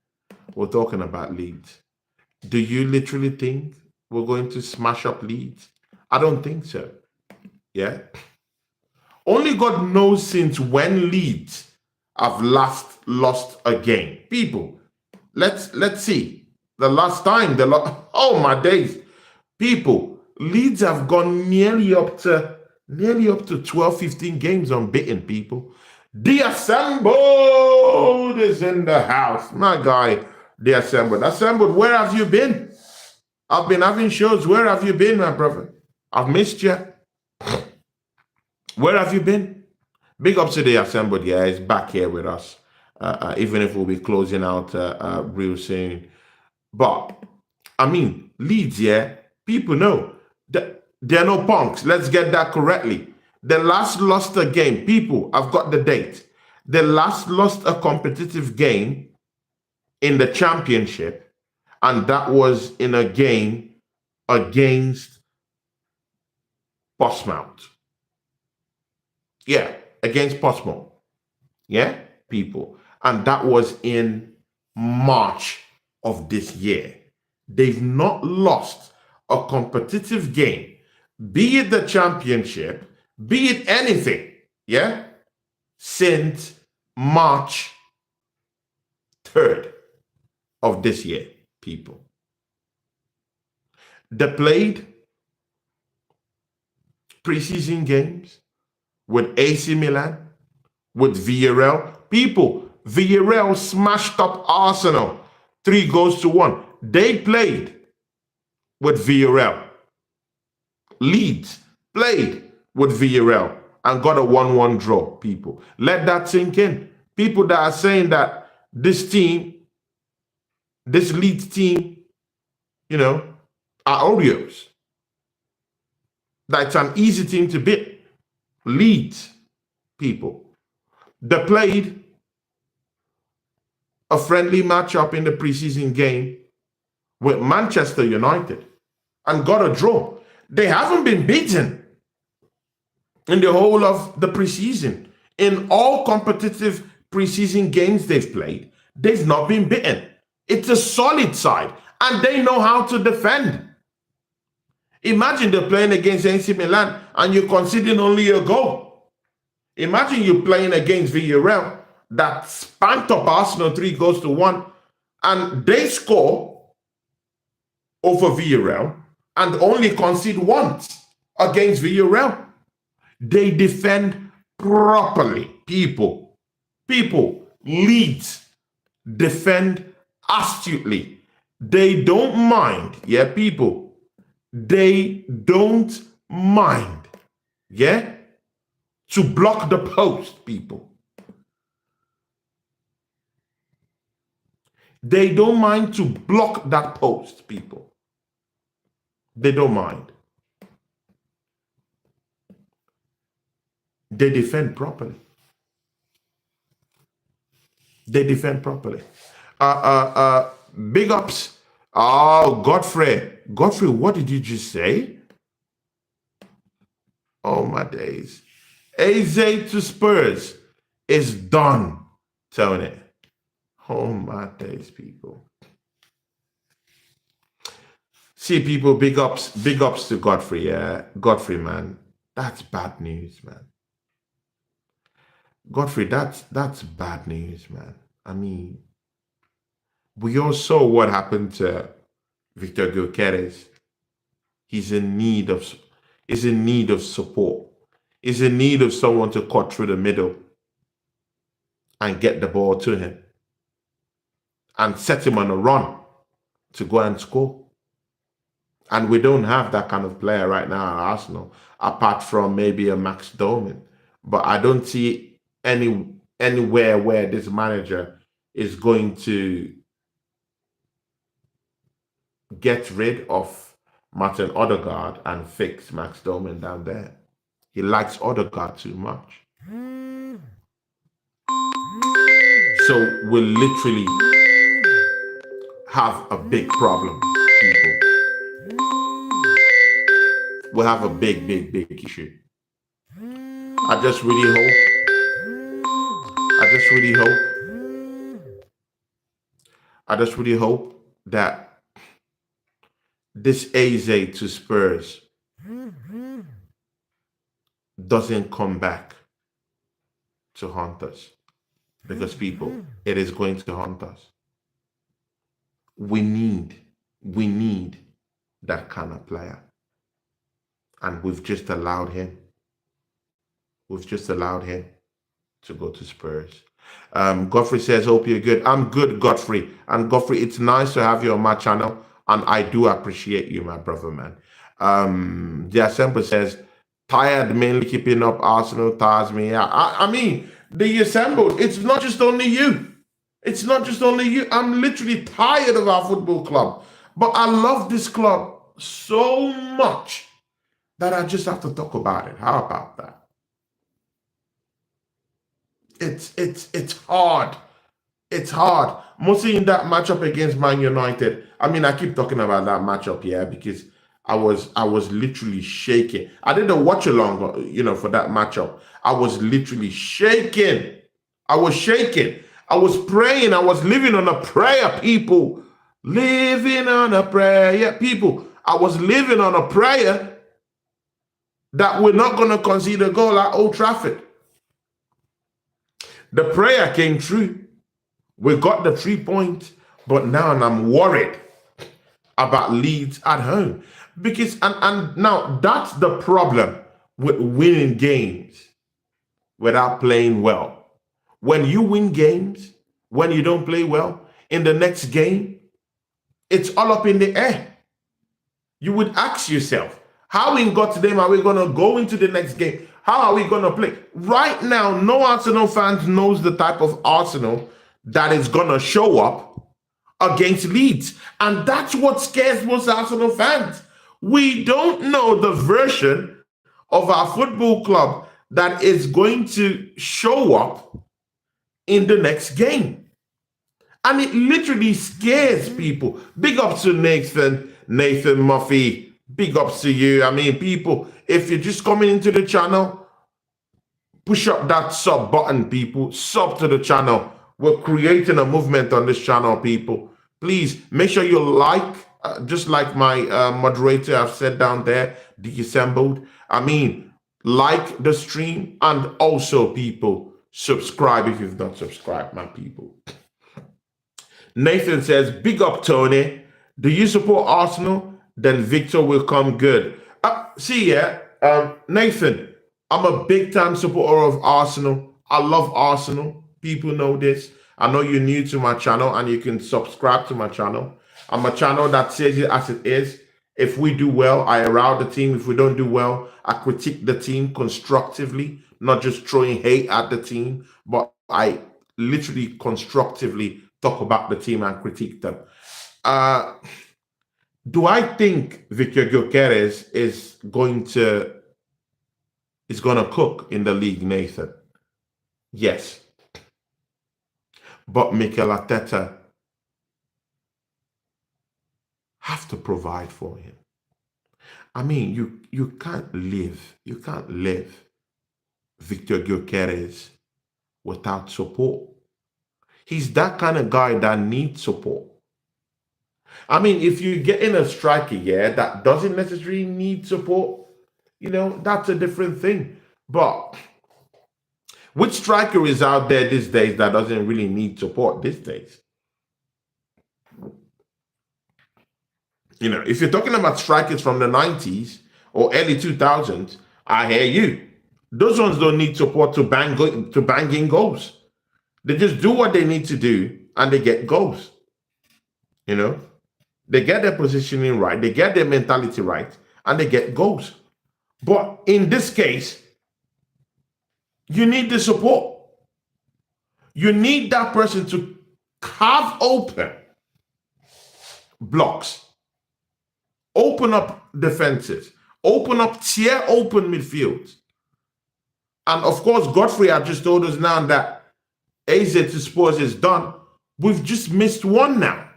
we're talking about Leeds. Do you literally think we're going to smash up Leeds? I don't think so. Yeah. Only God knows since when Leeds have last lost a game. People, let's see. The last time oh my days, people. Leeds have gone nearly up to 12, 15 games unbeaten, people. The Assembled is in the house. My guy, the Assembled. Assembled, where have you been? I've been having shows. Where have you been, my brother? I've missed you. Where have you been? Big up to the Assembled, yeah. He's back here with us. Even if we'll be closing out real soon. But, I mean, Leeds, yeah, people know. They're no punks. Let's get that correctly. They last lost a game. People, I've got the date. They last lost a competitive game in the championship, and that was in a game against Portsmouth. Yeah, against Portsmouth. Yeah? people. And that was in March of this year. They've not lost a competitive game, be it the championship, be it anything, yeah, since March 3rd of this year, people. They played preseason games with AC Milan, with Villarreal. People, Villarreal smashed up Arsenal 3-1. They played with Villarreal. Leeds played with Villarreal and got a 1-1 draw, people. Let that sink in. People that are saying that this team, this Leeds team, you know, are Oreos. That's an easy team to beat. Leeds, people. They played a friendly matchup in the preseason game with Manchester United and got a draw. They haven't been beaten in the whole of the preseason. In all competitive preseason games they've played, they've not been beaten. It's a solid side, and they know how to defend. Imagine they're playing against AC Milan and you're conceding only a goal. Imagine you playing against Villarreal that spanked up Arsenal 3-1, and they score over Villarreal and only concede once against Villarreal. They defend properly, people. Leeds defend astutely. They don't mind, yeah, people. They don't mind, yeah, to block the post, people. They don't mind to block that post, people. They don't mind. They defend properly. They defend properly. Big ups. Oh, Godfrey. Godfrey, what did you just say? Oh, my days. Eze to Spurs is done, Tony. Oh, my days, people. See, people, big ups to Godfrey. Yeah, Godfrey, man. That's bad news, man. Godfrey, that's bad news, man. I mean, we all saw what happened to Victor Gyökeres. He's in need of support. He's in need of someone to cut through the middle and get the ball to him and set him on a run to go and score. And we don't have that kind of player right now at Arsenal, apart from maybe a Max Doman. But I don't see anywhere where this manager is going to get rid of Martin Odegaard and fix Max Doman down there. He likes Odegaard too much. So we'll literally have a big problem, people. We'll have a big issue. I just really hope that this Eze to Spurs doesn't come back to haunt us, because people, it is going to haunt us. We need that kind of player, and we've just allowed him to go to Spurs. Godfrey says, hope you're good. I'm good, Godfrey. And Godfrey, it's nice to have you on my channel, and I do appreciate you, my brother, man. The Assembly says, tired mainly keeping up Arsenal tires me. I mean, the Assembled, it's not just only you. It's not just only you. I'm literally tired of our football club. But I love this club so much that I just have to talk about it. How about that? It's hard. It's hard. Mostly in that matchup against Man United. I mean, I keep talking about that matchup here because I was literally shaking. I did a watch along, for that matchup. I was literally shaking I was shaking. I was praying. I was living on a prayer, people. Living on a prayer, people. I was living on a prayer that we're not going to concede a goal at Old Trafford. The prayer came true. We got the 3 points, but now I'm worried about Leeds at home. Because, and now that's the problem with winning games without playing well. When you win games, when you don't play well, in the next game, it's all up in the air. You would ask yourself, how in God's name are we going to go into the next game? How are we going to play? Right now, no Arsenal fans knows the type of Arsenal that is going to show up against Leeds. And that's what scares most Arsenal fans. We don't know the version of our football club that is going to show up in the next game. And it literally scares people. Big ups to Nathan Murphy. Big ups to you. I mean, people, if you're just coming into the channel, push up that sub button, people. Sub to the channel. We're creating a movement on this channel, people. Please make sure you like, just like my moderator I've said down there, Disassembled. I mean, like the stream, and also, people, subscribe if you've not subscribed, my people. Nathan says, big up, Tony. Do you support Arsenal? Then Victor will come good. Nathan, I'm a big-time supporter of Arsenal. I love Arsenal. People know this. I know you're new to my channel and you can subscribe to my channel. I'm a channel that says it as it is. If we do well, I arouse the team. If we don't do well, I critique the team constructively, not just throwing hate at the team, but I literally constructively talk about the team and critique them. Do I think Victor Gyökeres is going to cook in the league, Nathan? Yes. But Mikel Arteta have to provide for him. I mean, you can't live Victor Gyökeres without support. He's that kind of guy that needs support. I mean, if you get in a striker, that doesn't necessarily need support, that's a different thing. But which striker is out there these days that doesn't really need support these days? If you're talking about strikers from the 90s or early 2000s, I hear you. Those ones don't need support to bang in goals. They just do what they need to do and they get goals. They get their positioning right, they get their mentality right, and they get goals. But in this case, you need the support. You need that person to carve open blocks, open up defenses, tear open midfields. And of course, Godfrey had just told us now that AZ to Spurs is done. We've just missed one now.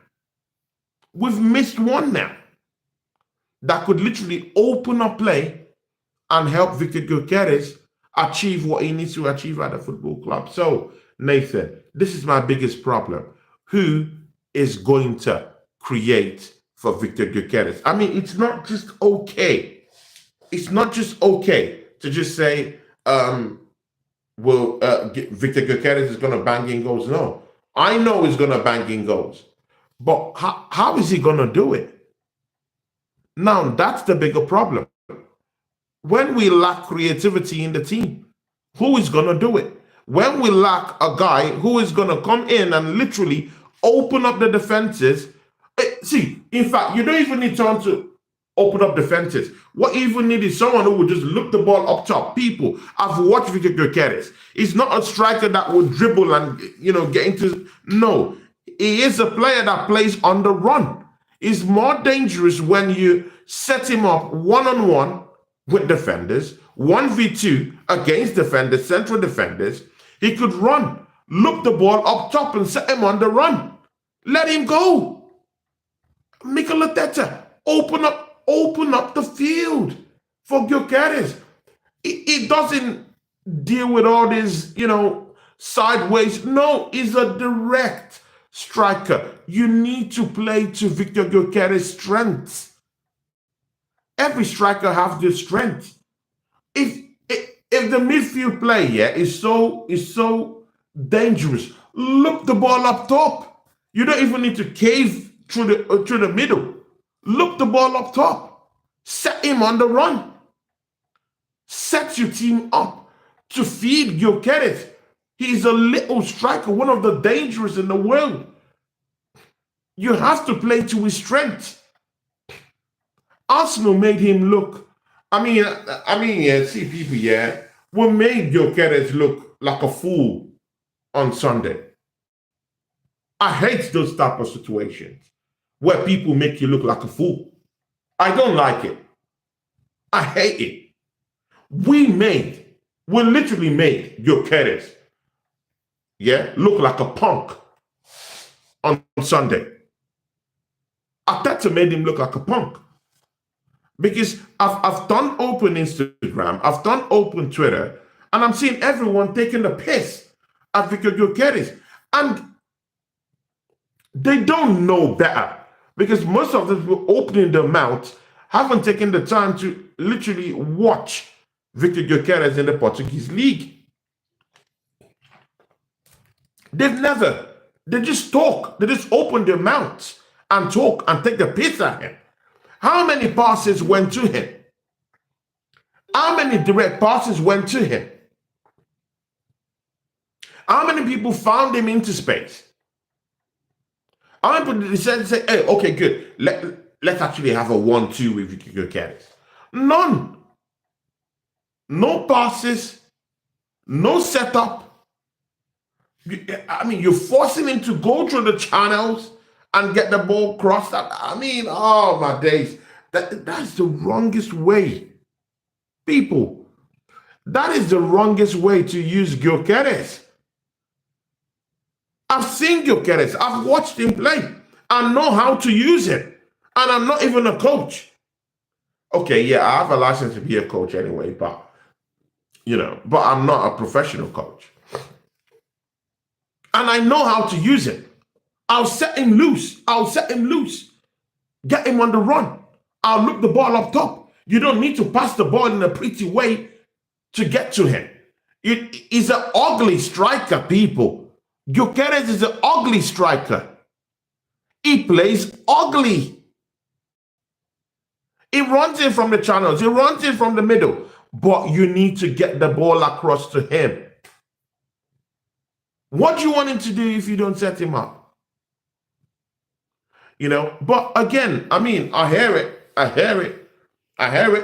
That could literally open up play and help Victor Gyökeres achieve what he needs to achieve at the football club. So, Nathan, this is my biggest problem. Who is going to create for Victor Gyökeres? I mean, it's not just okay. It's not just okay to just say, Victor Gyökeres is going to bang in goals. No, I know he's going to bang in goals. But how is he going to do it? Now, that's the bigger problem. When we lack creativity in the team, who is going to do it? When we lack a guy who is going to come in and literally open up the defenses. See, in fact, you don't even need time to open up defenses. What you even need is someone who will just look the ball up top. People, I've watched Victor Gyökeres. He's not a striker that will dribble and, get into... No. He is a player that plays on the run. He's more dangerous when you set him up one-on-one with defenders, 1v2 against defenders, central defenders. He could run, look the ball up top and set him on the run. Let him go. Mikel Arteta, open up the field for Gyökeres. It doesn't deal with all this, sideways. No, he's a direct striker. You need to play to Victor Gyökeres' strengths. Every striker has their strength. If the midfield play is so dangerous, look the ball up top. You don't even need to cave through the middle. Look the ball up top. Set him on the run. Set your team up to feed Gyökeres. He's a little striker, one of the dangerous in the world. You have to play to his strength. Arsenal made him look. See people, we made Gyökeres look like a fool on Sunday. I hate those type of situations where people make you look like a fool. I don't like it. I hate it. We literally made Gyökeres, look like a punk on Sunday. Arteta made him look like a punk. Because I've done open Instagram, I've done open Twitter, and I'm seeing everyone taking the piss at Victor Gyökeres. And they don't know better. Because most of them who are opening their mouths haven't taken the time to literally watch Victor Gyökeres in the Portuguese league. They just talk. They just open their mouths and talk and take the piss at him. How many passes went to him? How many direct passes went to him? How many people found him into space? How many people decided to say, hey, okay, good. Let's actually have a 1-2 with Victor Gyökeres? None. No passes. No setup. You're forcing him to go through the channels and get the ball crossed up. Oh my days. That's the wrongest way. People, that is the wrongest way to use Gyökeres. I've seen Gyökeres. I've watched him play. I know how to use him. And I'm not even a coach. Okay, I have a license to be a coach anyway, but I'm not a professional coach. And I know how to use him. I'll set him loose. Get him on the run. I'll look the ball up top. You don't need to pass the ball in a pretty way to get to him. He's an ugly striker, people. Gyökeres is an ugly striker. He plays ugly. He runs in from the channels. He runs in from the middle. But you need to get the ball across to him. What do you want him to do if you don't set him up? But again, I hear it.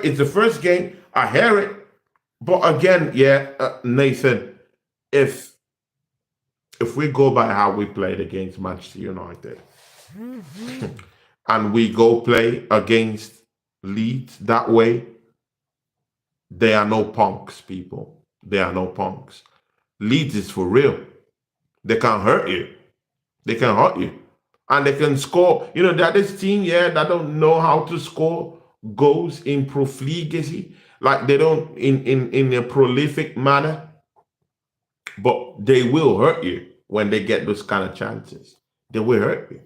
It's the first game. I hear it. But again, Nathan, if we go by how we played against Manchester United and we go play against Leeds that way, they are no punks, people. They are no punks. Leeds is for real. They can hurt you. And they can score. That this team, that don't know how to score goals in profligacy. Like they don't in a prolific manner. But they will hurt you when they get those kind of chances. They will hurt you.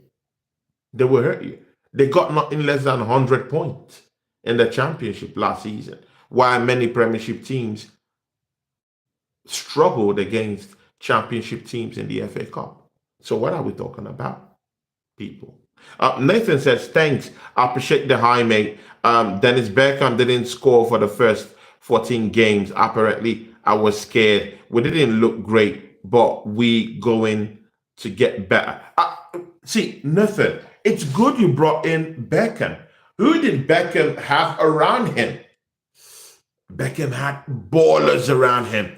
They got nothing less than 100 points in the championship last season. While many Premiership teams struggled against championship teams in the FA Cup. So what are we talking about, people? Nathan says, thanks. I appreciate the high, mate. Dennis Bergkamp didn't score for the first 14 games. Apparently, I was scared. We didn't look great, but we going to get better. See, Nathan, it's good you brought in Beckham. Who did Beckham have around him? Beckham had ballers around him.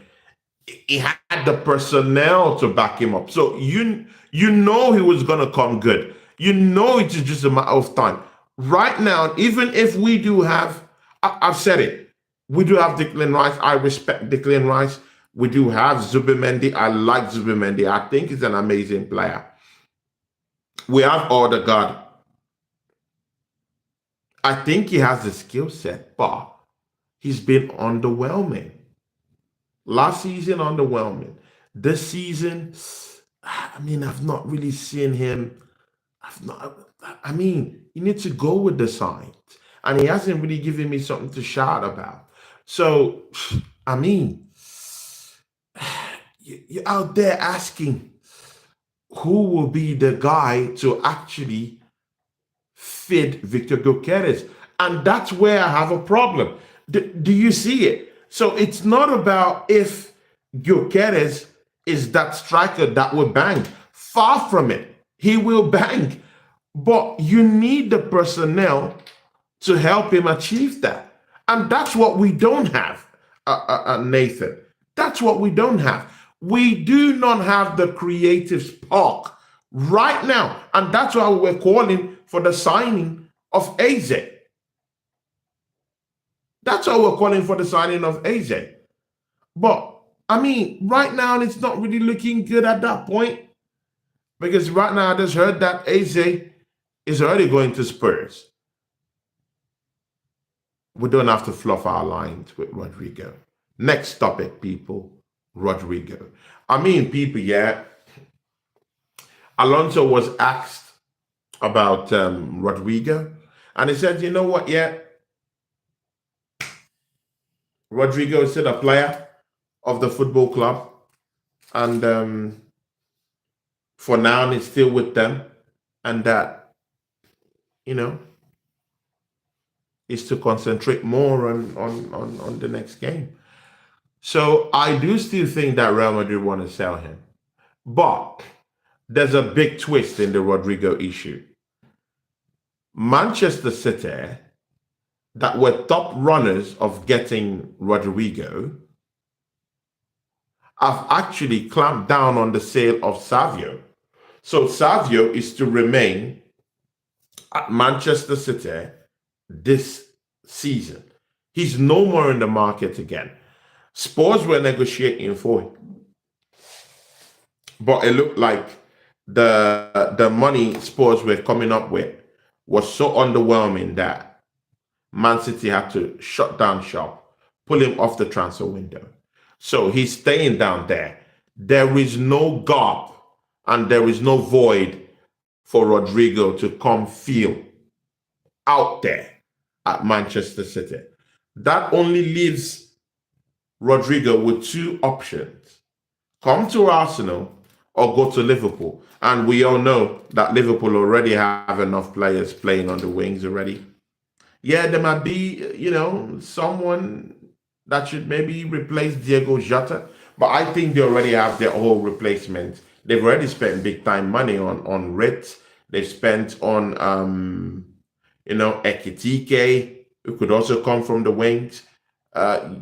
He had the personnel to back him up. So you know he was going to come good. It's just a matter of time. Right now, even if we do have, I've said it, we do have Declan Rice. I respect Declan Rice. We do have Zubimendi. I like Zubimendi. I think he's an amazing player. We have Odegaard. I think he has the skill set, but he's been underwhelming. Last season, underwhelming. This season, I mean, I've not really seen him. I've not. I mean, you need to go with the signs, and he hasn't really given me something to shout about. So, I mean, you're out there asking who will be the guy to actually fit Victor Gyökeres, and that's where I have a problem. Do you see it? So it's not about if Gyökeres is that striker that will bang. Far from it. He will bang. But you need the personnel to help him achieve that. And that's what we don't have, Nathan. That's what we don't have. We do not have the creative spark right now. And that's why we're calling for the signing of AZ. That's why we're calling for the signing of AZ. But, I mean, right now, it's not really looking good at that point. Because right now, I just heard that AZ is already going to Spurs. We don't have to fluff our lines with Rodrigo. Next topic, people, Rodrigo. I mean, people, yeah. Alonso was asked about Rodrigo, and he said, you know what, yeah, Rodrigo is still a player of the football club, and for now, he's still with them, and that, you know, is to concentrate more on the next game. So I do still think that Real Madrid want to sell him. But there's a big twist in the Rodrigo issue. Manchester City, that were top runners of getting Rodrigo, have actually clamped down on the sale of Savio. So Savio is to remain at Manchester City this season. He's no more in the market again. Spurs were negotiating for him, but it looked like the money Spurs were coming up with was so underwhelming that Man City had to shut down shop, pull him off the transfer window. So he's staying down there. There is no gap and there is no void for Rodrigo to come feel out there at Manchester City. That only leaves Rodrigo with two options: come to Arsenal or go to Liverpool. And we all know that Liverpool already have enough players playing on the wings already. Yeah, there might be, you know, someone that should maybe replace Diego Jota, but I think they already have their whole replacement. They've already spent big time money on Ritz. They've spent on you know, Ekitike, who could also come from the wings.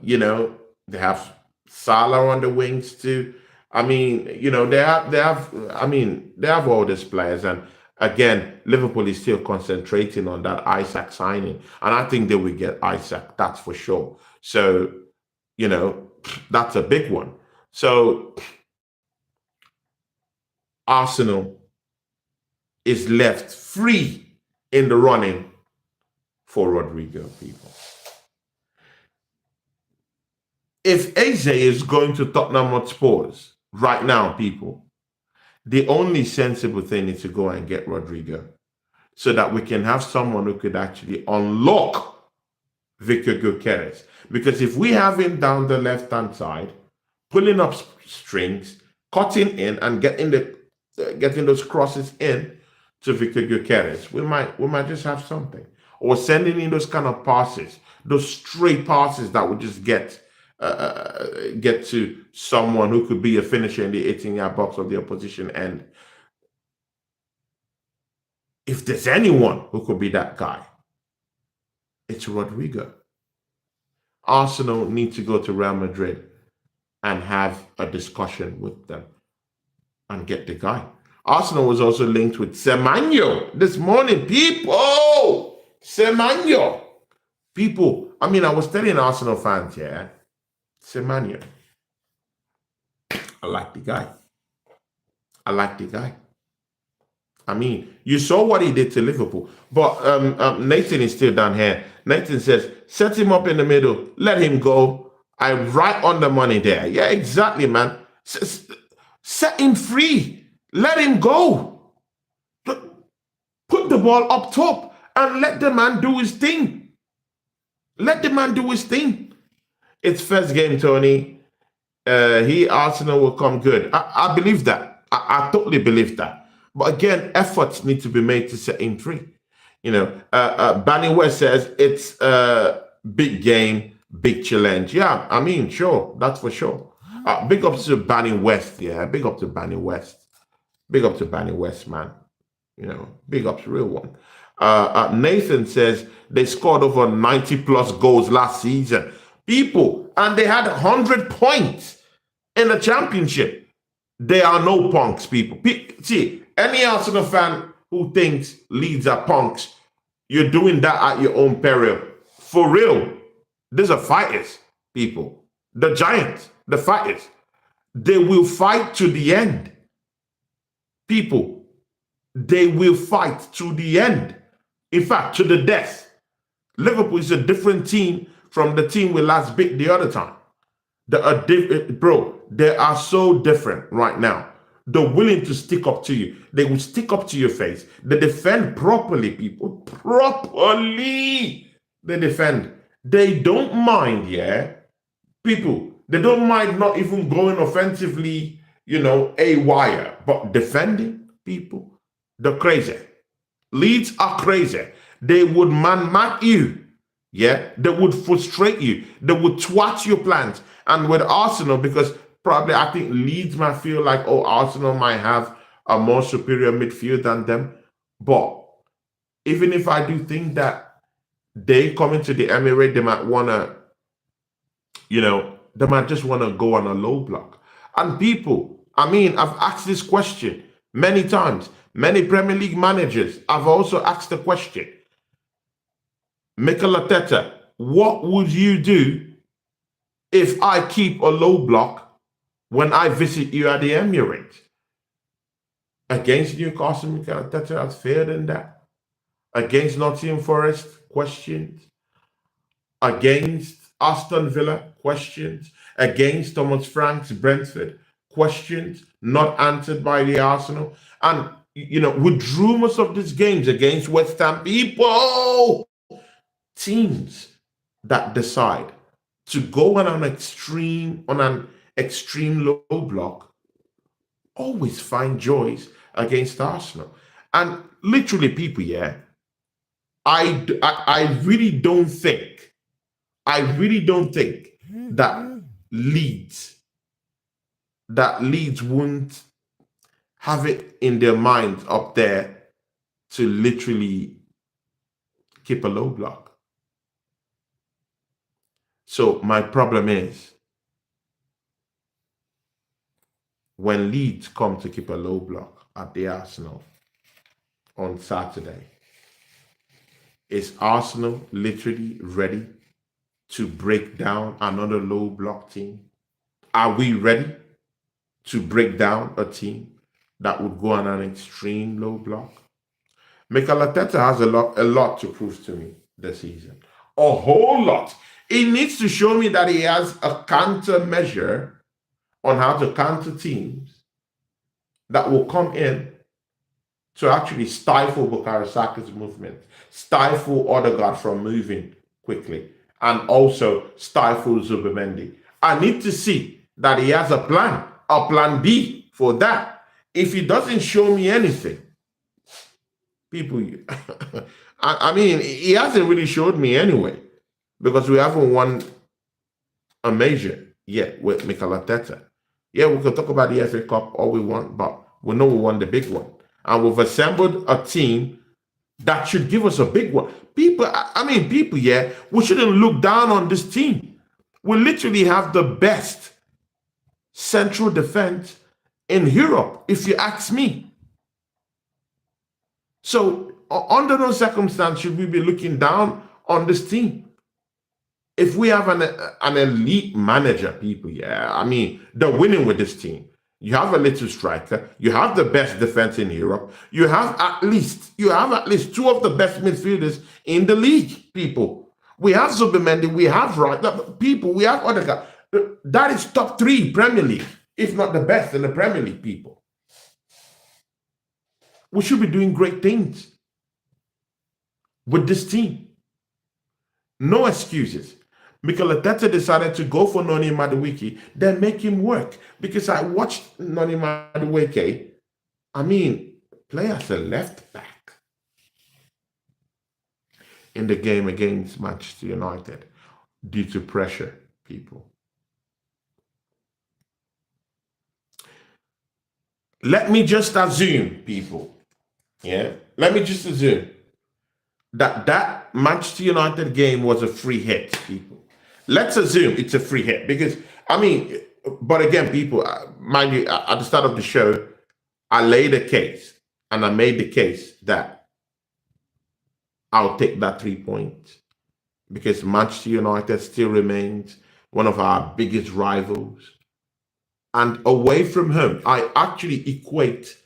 You know, they have Salah on the wings too. I mean, you know, they have all these players. And again, Liverpool is still concentrating on that Isaac signing. And I think they will get Isaac, that's for sure. So, you know, that's a big one. So Arsenal is left free in the running for Rodrigo, people. If Eze is going to Tottenham Hotspurs right now, people, the only sensible thing is to go and get Rodrigo so that we can have someone who could actually unlock Victor Gyökeres. Because if we have him down the left-hand side, pulling up strings, cutting in and getting those crosses in to Victor Gyökeres, we might just have something. Or sending in those kind of passes, those straight passes that would just get to someone who could be a finisher in the 18-yard box of the opposition end. If there's anyone who could be that guy, it's Rodrigo. Arsenal need to go to Real Madrid and have a discussion with them and get the guy. Arsenal was also linked with Semenyo this morning. People! Semenyo! People, I mean, I was telling Arsenal fans, yeah, Semenyo, I like the guy. I like the guy. I mean, you saw what he did to Liverpool. But Nathan is still down here. Nathan says, set him up in the middle. Let him go. I'm right on the money there. Yeah, exactly, man. Set him free. Let him go. Put the ball up top and let the man do his thing. Let the man do his thing. It's first game, Tony. Arsenal will come good. I believe that. I totally believe that. But again, efforts need to be made to set him free. You know, Banny West says it's a big game, big challenge. Yeah, I mean, sure, that's for sure. Big up to Banny West, yeah. Big up to Banny West. Big up to Banny West, man. You know, big up to real one. Nathan says they scored over 90 plus goals last season. People, and they had 100 points in the championship. They are no punks, people. See, any Arsenal fan who thinks Leeds are punks, you're doing that at your own peril. For real. These are fighters, people. The Giants, the fighters. They will fight to the end. People, they will fight to the end. In fact, to the death. Liverpool is a different team from the team we last beat the other time. Bro, they are so different right now. They're willing to stick up to you. They will stick up to your face. They defend properly, people. Properly. They defend. They don't mind, yeah? People, they don't mind not even going offensively, you know, a wire, but defending, people. They're crazy. Leeds are crazy. They would man-mark you. Yeah, they would frustrate you. They would twat your plans. And with Arsenal, because probably I think Leeds might feel like, oh, Arsenal might have a more superior midfield than them. But even if I do think that they come into the Emirates, they might want to, you know, they might just want to go on a low block. And people, I mean, I've asked this question many times. Many Premier League managers have also asked the question. Mikel Arteta, what would you do if I keep a low block when I visit you at the Emirates? Against Newcastle, Mikel Arteta has failed in that. Against Nottingham Forest, questions. Against Aston Villa, questions. Against Thomas Frank's Brentford, questions not answered by the Arsenal. And, you know, withdrew most of these games against West Ham. People, teams that decide to go on an extreme low block always find joys against Arsenal. And literally, people, yeah, I really don't think that Leeds won't have it in their minds up there to literally keep a low block. So my problem is, when Leeds come to keep a low block at the Arsenal on Saturday, is Arsenal literally ready to break down another low block team? Are we ready to break down a team that would go on an extreme low block? Mikel Arteta has a lot to prove to me this season. A whole lot. He needs to show me that he has a countermeasure on how to counter teams that will come in to actually stifle Bukayo Saka's movement, stifle Odegaard from moving quickly, and also stifle Zubimendi. I need to see that he has a plan B for that. If he doesn't show me anything, people, I mean, he hasn't really showed me anyway, because we haven't won a major yet with Mikel Arteta. Yeah, we can talk about the FA Cup all we want, but we know we won the big one. And we've assembled a team that should give us a big one. People, yeah, we shouldn't look down on this team. We literally have the best central defense in Europe, if you ask me. So, under those circumstances, should we be looking down on this team? If we have an elite manager, people, yeah, I mean, they're winning with this team. You have a little striker. You have the best defense in Europe. You have at least two of the best midfielders in the league, people. We have Zubimendi. We have Rodrygo. People, we have Odegaard. That is top 3 Premier League. if not the best in the Premier League, people. We should be doing great things with this team. No excuses. Mikel Arteta decided to go for Noni Madueke, then make him work. Because I watched Noni Madueke, I mean, play as a left back in the game against Manchester United due to pressure, people. Let me just assume, people, let me just assume that Manchester United game was a free hit, people. Let's assume it's a free hit because, I mean, but again, people, mind you, at the start of the show, I laid a case and I made the case that I'll take that 3 points because Manchester United still remains one of our biggest rivals. And away from home, I actually equate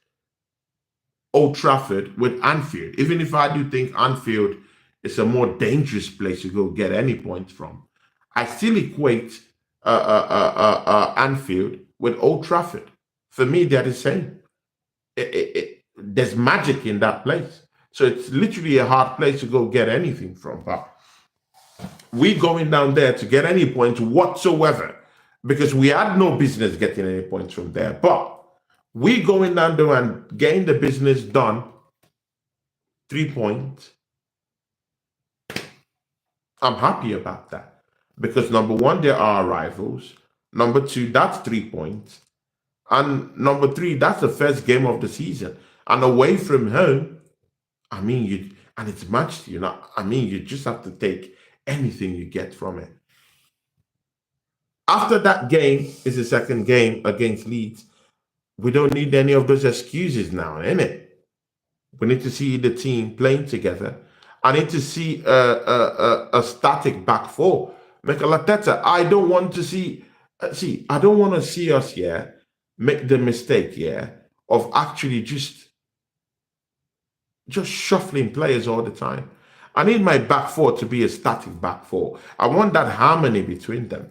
Old Trafford with Anfield, even if I do think Anfield is a more dangerous place to go get any points from. I still equate Anfield with Old Trafford. For me, they're the same. There's magic in that place. So it's literally a hard place to go get anything from. But we going down there to get any points whatsoever because we had no business getting any points from there. But we going down there and getting the business done, 3 points. I'm happy about that because number one, there are rivals. Number two, that's 3 points. And number three, that's the first game of the season. And away from home, I mean, and it's matched, I mean, you just have to take anything you get from it. After that game is the second game against Leeds. We don't need any of those excuses now, innit? We need to see the team playing together. I need to see a static back four. Mikel Arteta, I don't want to see, I don't want to see us make the mistake of actually just shuffling players all the time. I need my back four to be a static back four. I want that harmony between them.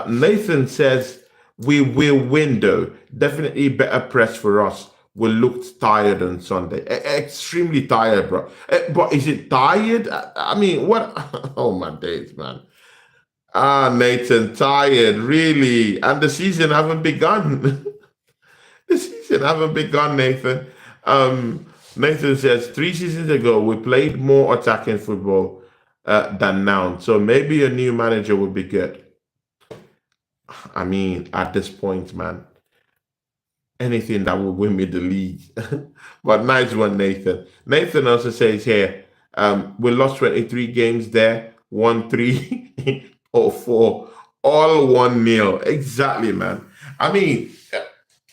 Nathan says, we will win though. Definitely better press for us. We looked tired on Sunday. Extremely tired, bro. But is it tired? I mean, what? Oh, my days, man. Nathan, tired, really? And the season haven't begun. The season haven't begun, Nathan. Nathan says, 3 seasons ago, we played more attacking football than now. So maybe a new manager would be good. I mean, at this point, man, anything that will win me the league. But nice one, Nathan. Nathan also says here, we lost 23 games there, 1-3 or 4, all 1-0. Exactly, man. I mean,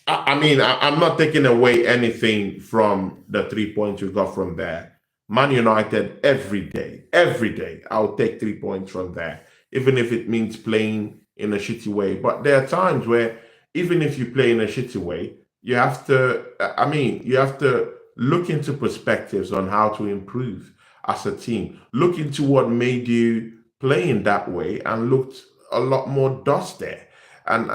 I'm not taking away anything from the 3 points we got from there. Man United, every day, I'll take 3 points from there, even if it means playing in a shitty way. But there are times where even if you play in a shitty way, you have to, you have to look into perspectives on how to improve as a team. Look into what made you play in that way and looked a lot more dust there. And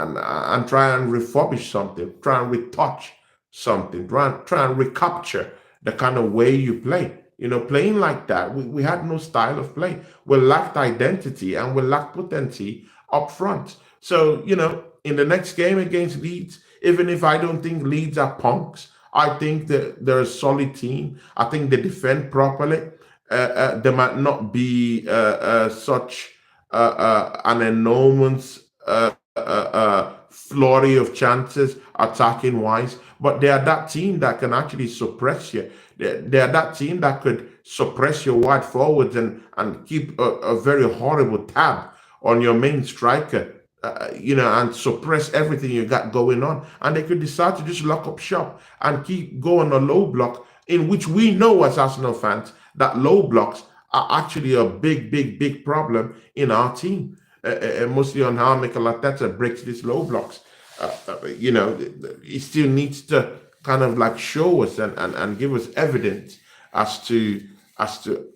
try and refurbish something, try and retouch something, try and recapture the kind of way you play. Playing like that, we had no style of play. We lacked identity and we lacked potency up front. So, in the next game against Leeds, even if I don't think Leeds are punks, I think that they're a solid team. I think they defend properly. There might not be such an enormous flurry of chances attacking wise, but they are that team that can actually suppress you. They are that team that could suppress your wide forwards and keep a very horrible tab on your main striker, and suppress everything you got going on. And they could decide to just lock up shop and keep going a low block, in which we know as Arsenal fans that low blocks are actually a big problem in our team. Mostly on how Mikel Arteta breaks these low blocks. He still needs to kind of like show us and give us evidence as to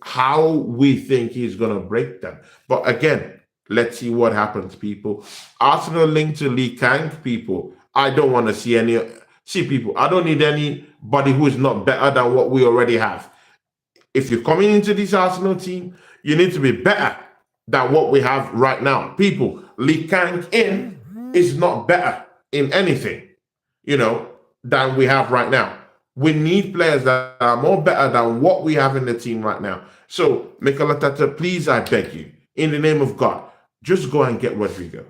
how we think he's going to break them. But again, Let's see what happens, people. Arsenal linked to Lee Kang, people. I don't want to see any. See, people, I don't need anybody who is not better than what we already have. If you're coming into this Arsenal team, you need to be better than what we have right now. People, Lee Kang-in is not better in anything, than we have right now. We need players that are more better than what we have in the team right now. So, Mikel Arteta, please, I beg you, in the name of God, just go and get Rodrigo.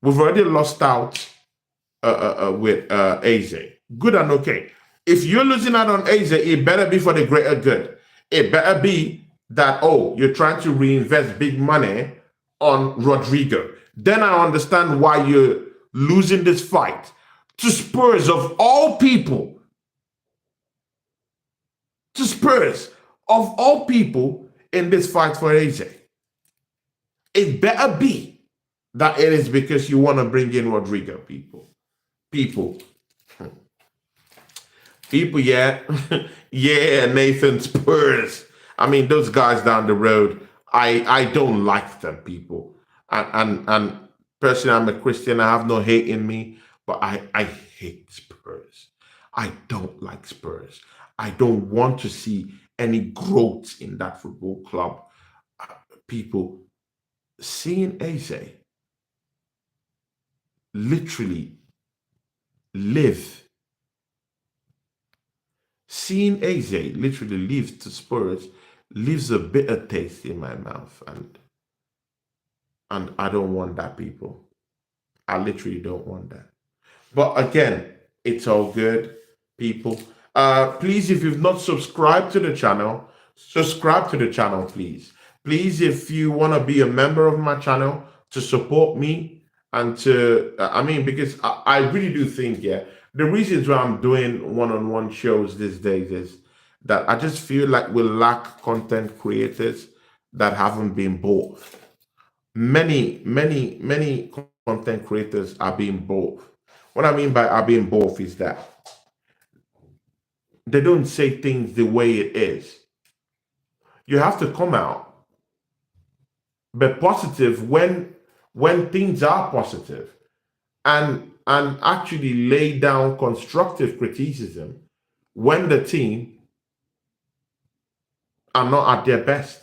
We've already lost out with Eze. Good and okay. If you're losing out on Eze, it better be for the greater good. It better be that, you're trying to reinvest big money on Rodrigo. Then I understand why you're losing this fight to Spurs of all people. To Spurs of all people in this fight for Eze. It better be that it is because you want to bring in Rodrigo, people. People, yeah. Yeah, Nathan, Spurs. I mean, those guys down the road, I don't like them, people. And personally, I'm a Christian. I have no hate in me, but I hate Spurs. I don't like Spurs. I don't want to see any growth in that football club. People, seeing Eze literally live. Seeing Eze literally live to Spurs leaves a bitter taste in my mouth. And I don't want that, people. I literally don't want that. But again, it's all good, people. Please, if you've not subscribed to the channel, subscribe to the channel, please. Please, if you want to be a member of my channel to support me and to, because I really do think, the reasons why I'm doing one-on-one shows these days is that I just feel like we lack content creators that haven't been bought. Many content creators are being bought. What I mean by are being bought is that they don't say things the way it is. You have to come out, be positive when things are positive, and actually lay down constructive criticism when the team are not at their best.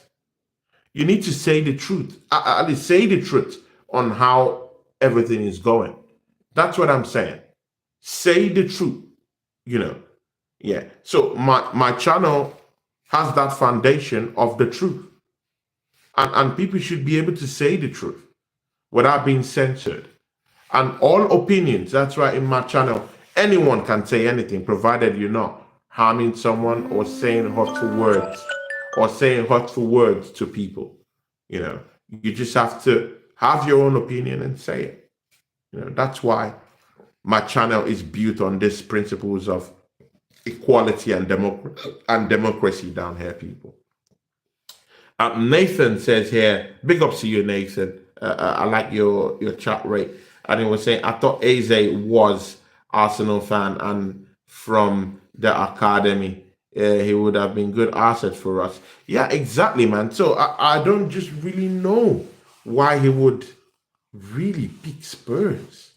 You need to say the truth. At least say the truth on how everything is going. That's what I'm saying. Say the truth, Yeah. So my channel has that foundation of the truth. And people should be able to say the truth without being censored. And all opinions, that's why in my channel, anyone can say anything, provided you're not harming someone or saying hurtful words to people. You just have to have your own opinion and say it. That's why my channel is built on these principles of equality and democracy down here, people. Nathan says here, big ups to you, Nathan. I like your chat rate. And he was saying, I thought Eze was Arsenal fan and from the academy, he would have been good asset for us. Yeah, exactly, man. So I don't just really know why he would really pick Spurs.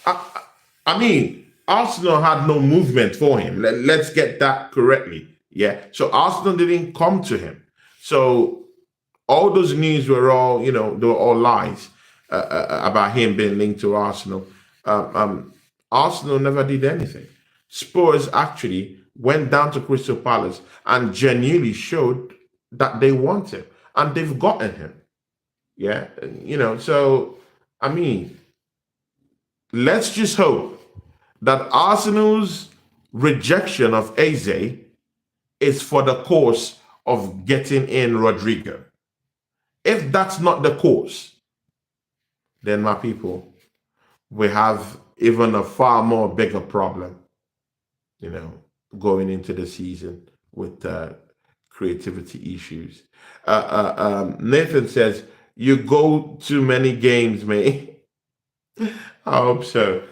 I mean, Arsenal had no movement for him. Let's get that correctly. Yeah. So Arsenal didn't come to him. So all those news were all, they were all lies about him being linked to Arsenal. Arsenal never did anything. Spurs actually went down to Crystal Palace and genuinely showed that they want him and they've gotten him. Yeah. So, let's just hope that Arsenal's rejection of Eze is for the course of getting in Rodrigo. If that's not the course, then my people, we have even a far more bigger problem, going into the season with creativity issues. Nathan says, you go to many games, mate. I hope so.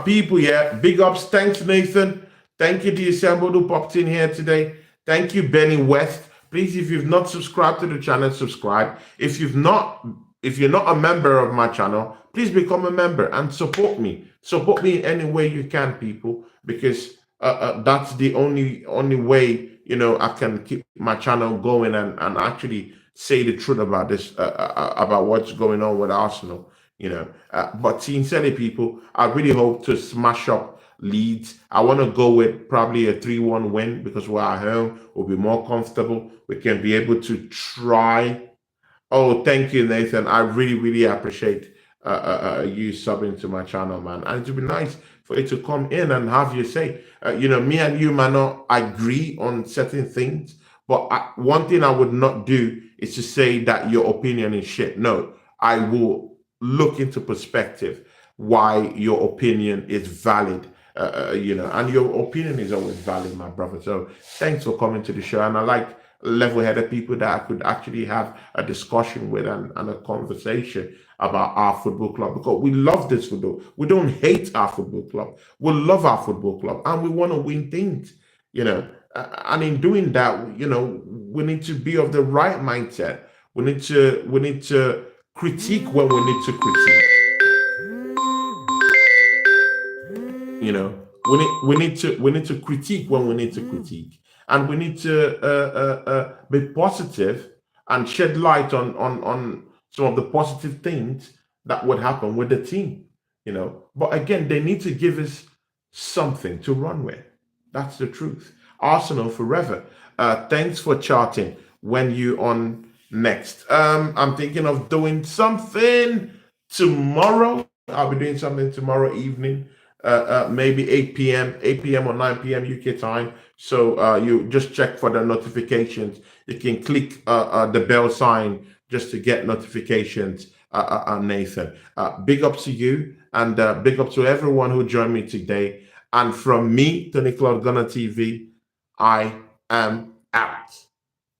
People, big ups. Thanks, Nathan. Thank you to the assembled who popped in here today. Thank you, Benny West. Please, if you've not subscribed to the channel, subscribe. If you've not if you're not a member of my channel, please become a member and support me. Support me in any way you can, people, because that's the only way, I can keep my channel going and actually say the truth about this, about what's going on with Arsenal. But sincerely, people, I really hope to smash up Leeds. I want to go with probably a 3-1 win because we're at home. We'll be more comfortable. We can be able to try. Oh, thank you, Nathan. I really, really appreciate you subbing to my channel, man. And it would be nice for you to come in and have you say, me and you might not agree on certain things, but one thing I would not do is to say that your opinion is shit. No, I will look into perspective why your opinion is valid. And your opinion is always valid, my brother. So thanks for coming to the show. And I like level-headed people that I could actually have a discussion with and a conversation about our football club, because we love this football. We don't hate our football club. We love our football club and we want to win things, and in doing that, we need to be of the right mindset. We need to critique when we need to critique. We need to critique when we need to critique, and we need to be positive and shed light on some of the positive things that would happen with the team. But again, they need to give us something to run with. That's the truth. Arsenal forever. Thanks for charting. When you on next? I'm thinking of doing something tomorrow. I'll be doing something tomorrow evening. Maybe 8 p.m. or 9 p.m. UK time. So you just check for the notifications. You can click the bell sign just to get notifications. Nathan, big up to you, and big up to everyone who joined me today. And from me, Tony Claude Gunner TV, I am out.